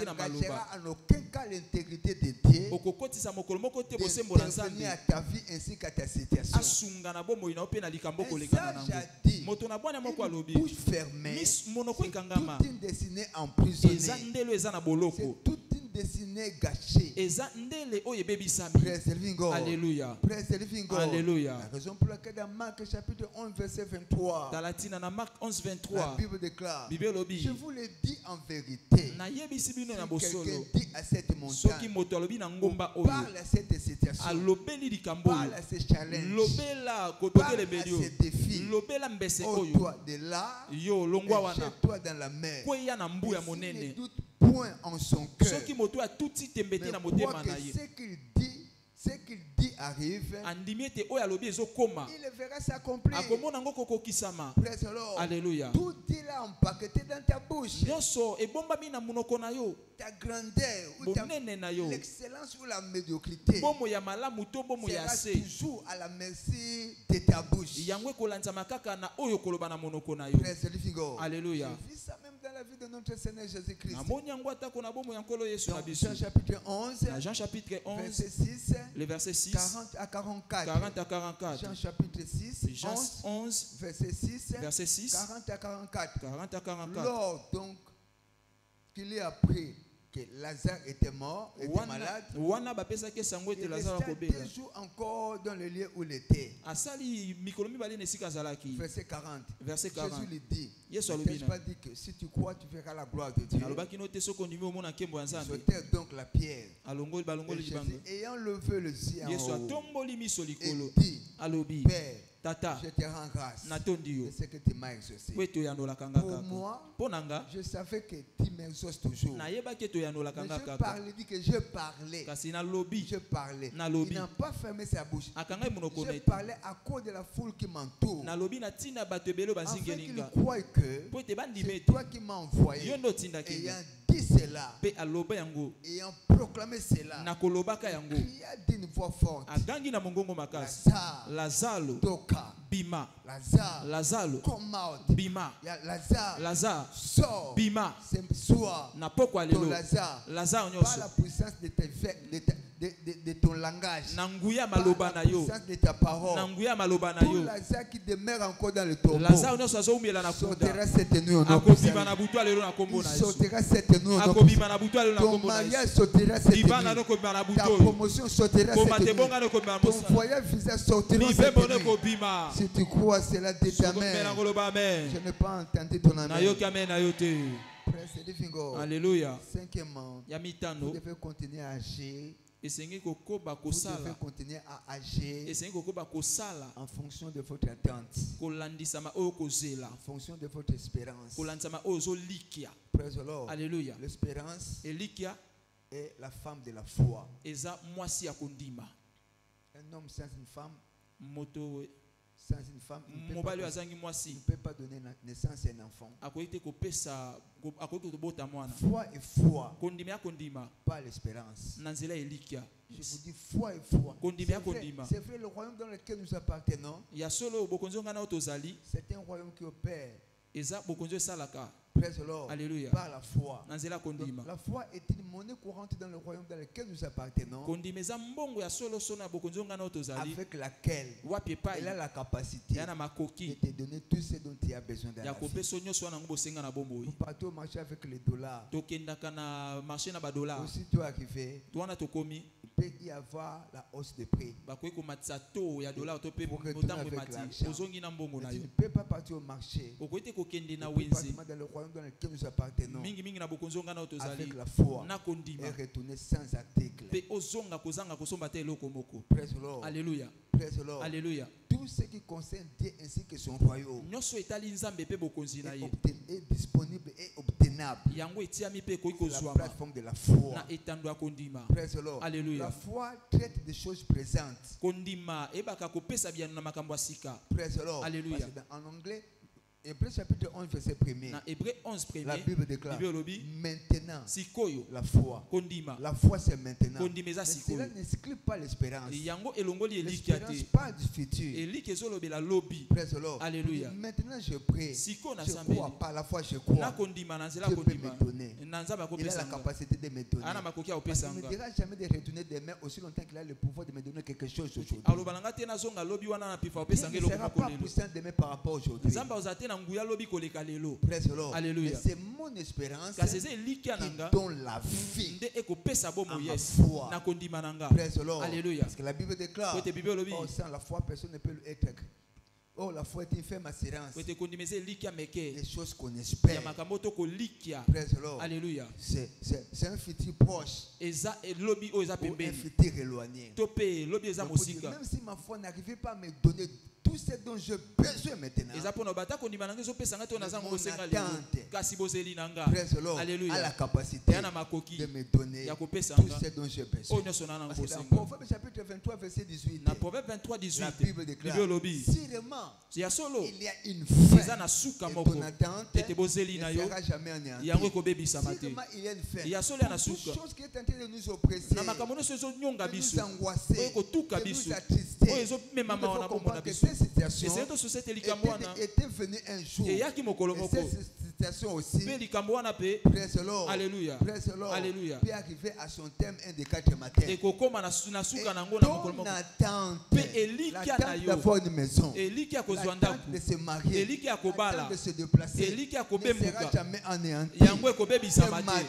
n'engagera en aucun cas l'intégrité de Dieu d'intervenir à ta vie ainsi qu'à ta situation. Et ça, j'ai dit, une bouche fermée, c'est toute une destinée emprisonnée. C'est toute une destinée gâchée. Praise the living God. Alléluia. Praise the living God. Alléluia. La raison pour laquelle dans Marc chapitre 11 verset 23, la Bible déclare, je vous le dis en vérité, si quelqu'un dit à cette montagne, parle à cette situation, parle à ces challenges, parle à ces défis, ôte-toi de là et jette-toi dans la mer. Et ne doute point en son cœur, mais crois que ce qu'il dit arrive, il verra s'accomplir. Praise the Lord. Alléluia. Tout dit là empaqueté dans ta bouche. Ta grandeur ou l'excellence ou la médiocrité sera toujours à la merci de ta bouche. Praise the living God. Alléluia. Je vis ça même dans la vie de notre Seigneur Jésus-Christ. Dans Jean chapitre 11, Jean chapitre 11, verset 6, le verset 6, 40 à 44. 40 à 44. Jean chapitre 6, Jean 11, verset 6, verset 6, 40 à 44. 40 à 44. Lors donc qu'il ait appris que Lazare était mort, était malade, il restait 2 jours encore dans le lieu où il était. Verset 40. Jésus lui dit, ne t'ai-je pas dit que si tu crois, tu verras la gloire de Dieu. Jetèrent donc la pierre. Et Jésus, ayant levé les yeux en haut, il dit, Père, Tata, je te rends grâce de ce que tu m'as exaucé. Pour moi, je savais que tu m'exauces toujours. Mais je parlais, dit que je parlais. Je parlais. Il n'a pas fermé sa bouche. Je parlais à cause de la foule qui m'entoure. Afin qu'il croie que c'est toi qui m'as envoyé. Ayant dit cela, ayant proclamé cela, il cria d'une voix forte, Lazare, Toka, Bima, Lazare, come out, Bima, Lazare, sors, Bima, sois, ton Lazare, par la puissance de ton langage, par la puissance de ta parole. Tout Lazare qui demeure encore dans le tombeau sortira cette nuit au nom de Jésus. Il sortira cette nuit au nom de Jésus. Ton mariage sortira cette nuit. Ta promotion sortira cette nuit. Ton voyage visa sortira cette nuit. Si tu crois cela, dis amen. Je n'ai pas entendu ton amen. Alléluia. Cinquièmement, vous devez continuer à agir. Vous devez continuer à agir en fonction de votre attente, en fonction de votre espérance. Praise the Lord. Alléluia. L'espérance est la femme de la foi. Un homme sans une femme, sans une femme, il ne peut pas donner naissance à un enfant. Foi et foi, pas l'espérance. Je vous dis foi et foi. C'est vrai, le royaume dans lequel nous appartenons, c'est un royaume qui opère. Praise the Lord. Alléluia. Par la foi. Donc, la foi est une monnaie courante dans le royaume dans lequel nous appartenons, avec laquelle elle a la capacité de te donner tout ce dont tu as besoin dans la vie. Nous partons au marché avec les dollars. Aussitôt arrivé, il peut y avoir la hausse de prix. Pour retourner avec l'argent. Tu ne peux pas partir au marché. Dans le royaume dans lequel nous appartenons, avec la foi, et retourner sans article. Praise the Lord. Alléluia. Praise the Lord. Alléluia. Tout ce qui concerne Dieu ainsi que son royaume est disponible et obtenable. C'est la plateforme de la foi. Praise the Lord. Alléluia. La foi traite des choses présentes. Praise the Lord. Alléluia. En anglais, Hébreux chapitre 11 verset 1er. La Bible déclare maintenant la foi. La foi c'est maintenant. Mais cela n'exclut pas l'espérance. L'espérance parle du futur. Praise the Lord. Alléluia. Maintenant je prie. Je crois par la foi je crois. Dieu peut me donner. Il a la capacité de me donner. Il ne me dira jamais de retourner demain aussi longtemps qu'il a le pouvoir de me donner quelque chose aujourd'hui. Il ne sera pas puissant demain par rapport à aujourd'hui. Praise the Lord. Alléluia. C'est mon espérance qui donne la vie à ma foi. Praise the Lord. Alléluia. Parce que la Bible déclare, oh, sans la foi, personne ne peut être. Oh, la foi est une ferme assurance. Les choses qu'on espère. Praise the Lord. Alléluia. C'est un futur proche. Ou un futur éloigné. Même si ma foi n'arrivait pas à me donner tout ce dont j'ai besoin maintenant, Praise the Lord, a la capacité de me donner tout ce dont j'ai besoin. Parce que dans Proverbe chapitre 23 verset 18, la Bible déclare, si vraiment il y a une fin et ton attente ne sera jamais anéantie. Si vraiment il y a une fin, toute chose qui est en train de nous oppresser, de nous angoisser, de nous attrister, nous devons comprendre que cette situation était venue un jour. Et cette situation aussi, Praise the Lord, Alléluia. Praise the Lord, Alléluia. peut arriver à son terme un des 4 matins. Et ton attente d'avoir une maison, l'attente de se marier, l'attente de se déplacer, ne sera jamais anéantie. Ce matin,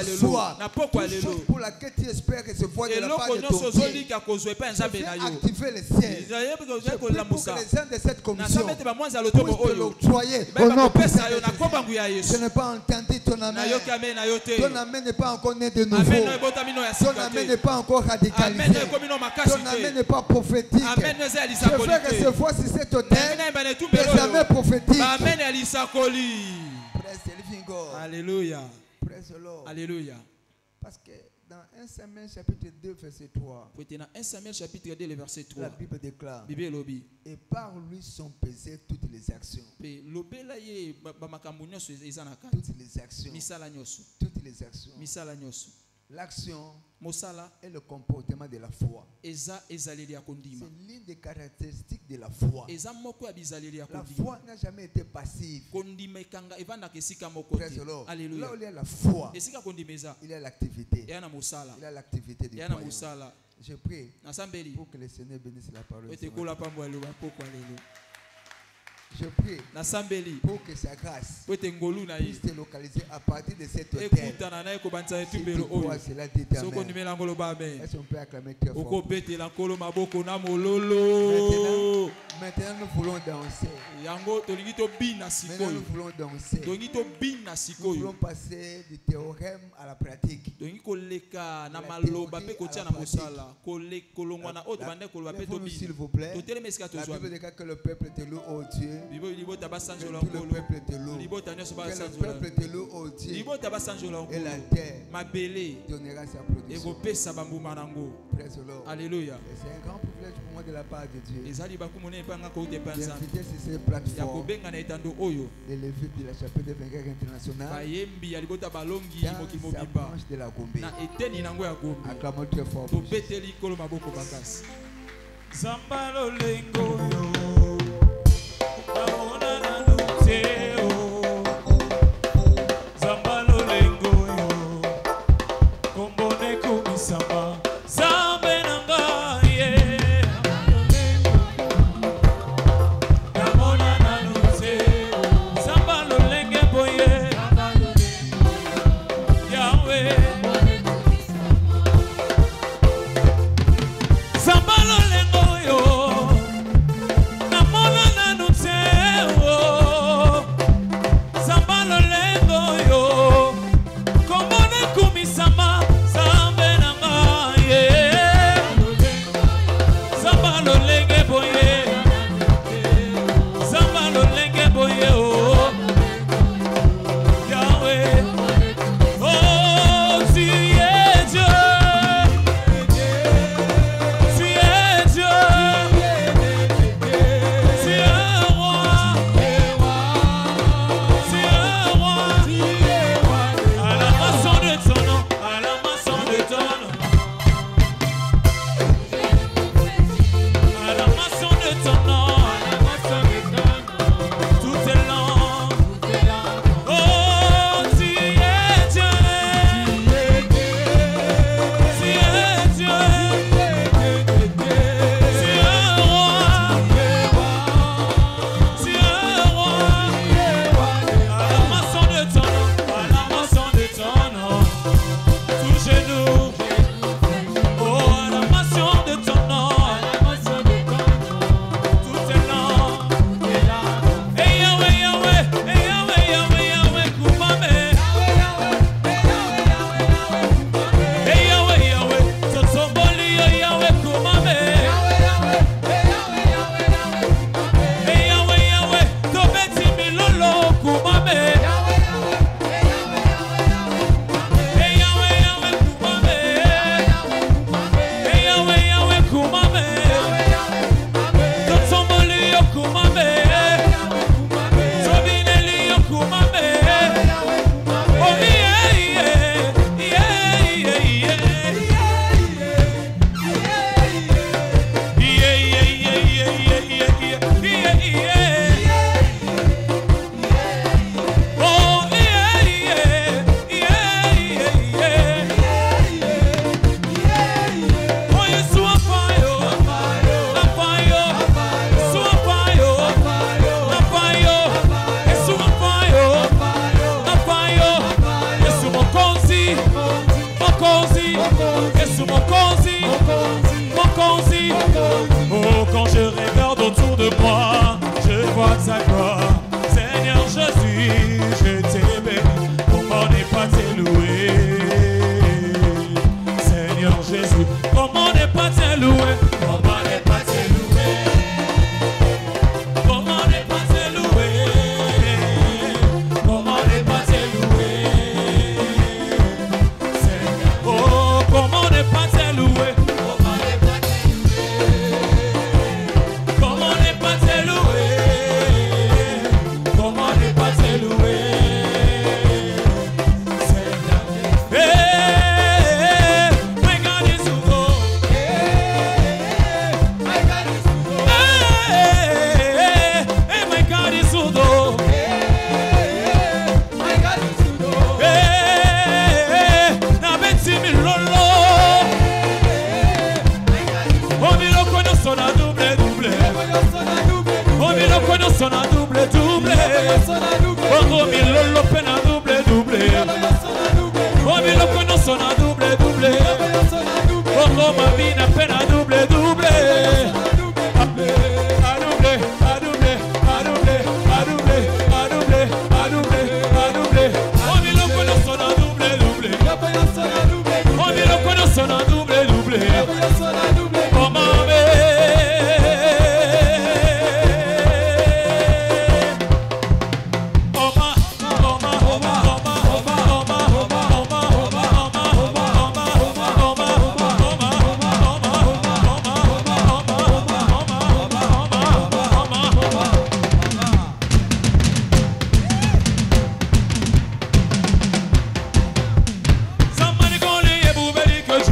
ce soir, toute chose pour laquelle tu espères recevoir de la part de ton Dieu, je vais activer le ciel. Je prie pour que les uns de cette commission puissent te l'octroyer au nom puissant de Jésus. Je n'ai pas entendu ton amen. Ton amen n'est pas encore né de nouveau. Ton amen n'est pas encore radicalisé. Ton amen n'est pas prophétique. Je vais recevoir sur cet autel des amens prophétiques. Praise the living God. Alléluia. Praise the Lord. Alléluia. Parce que dans 1 Samuel chapitre 2 verset 3, 1 Samuel chapitre 2 verset 3, la Bible déclare, et par lui sont pesées toutes les actions. Toutes les actions. Toutes les actions. L'action est le comportement de la foi. C'est l'une des caractéristiques de la foi. La foi n'a jamais été passive. Praise the Lord. Là où il y a la foi, il y a l'activité. Il y a l'activité du royaume. Je prie pour que le Seigneur bénisse la parole. Je prie pour que sa grâce puisse te localiser à partir de cet hôtel. Si tu crois cela, dit amen. Est-ce qu'on peut acclamer très fort? Maintenant nous voulons danser. Maintenant nous voulons danser. Nous voulons passer du théorème à la pratique. Lèvons-nous s'il vous plaît. La Bible déclare que le peuple te loue, ô Dieu. Que tout le peuple te loue. Que le peuple te loue, ô Dieu. Et la terre donnera sa production. Praise the Lord. Alléluia. C'est un grand privilège pour moi de la part de Dieu. D'inviter sur ces plateformes l'élève de la chapelle des vainqueurs internationale dans sa branche de la Gombe. Acclamons très fort. Zambalo lengo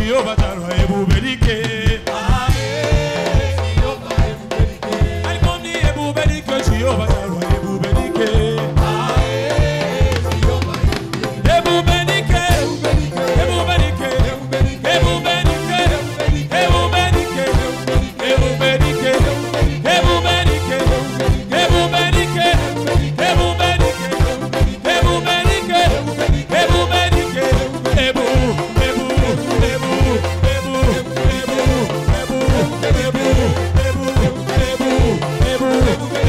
Jehovah Jireh, ebubedike. Alikondi ebubedike, Jehovah Jireh, ebubedike. Ebubedike, ebubedike, ebubedike, ebubedike, ebubedike, ebubedike, ebubedike, ebubedike, ebubedike, ebu, ebu, ebu, ebu, ebu, ebu, ebu, ebu, ebu, ebu,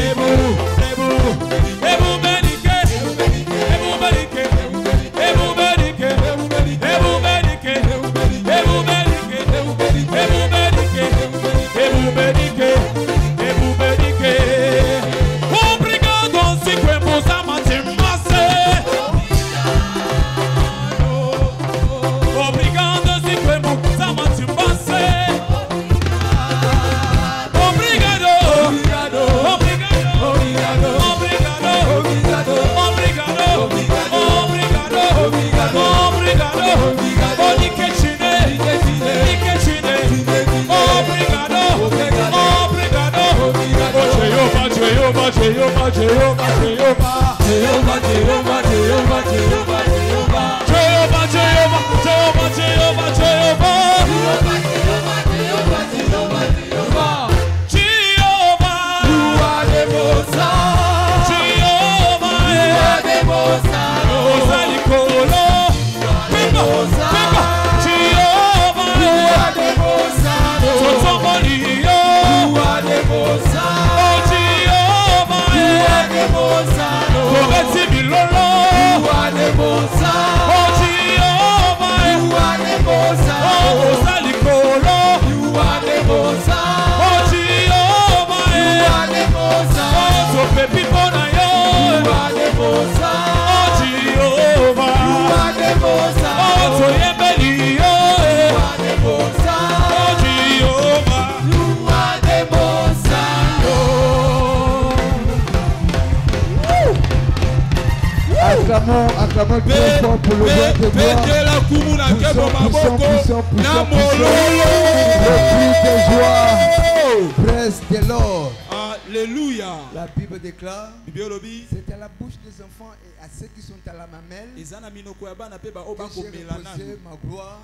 ebu, ebu, ebubedike, ebubedike, ebubedike, ebubedike, ebubedike, ebubedike. Obrigado, se queremos amar mais. Obrigado, se queremos amar mais. Obrigado, obrigado, obrigado, obrigado, obrigado, obrigado, obrigado, obrigado, obrigado, obrigado, Nikechine, Nikechine, obrigado, obrigado, obrigado, Jehovah, Jehovah, Jehovah, Jehovah, Jehovah, Jehovah, Jehovah, Jehovah, Jehovah, Jehovah, Jehovah, Jehovah, Jehovah, Jehovah, Acclamons très fort pour le roi de gloire. Puissant, le cri de joie, presse de l'or. Alléluia. La Bible déclare, c'est à la bouche des enfants et à ceux qui sont à la mamelle que j'ai reposé ma gloire.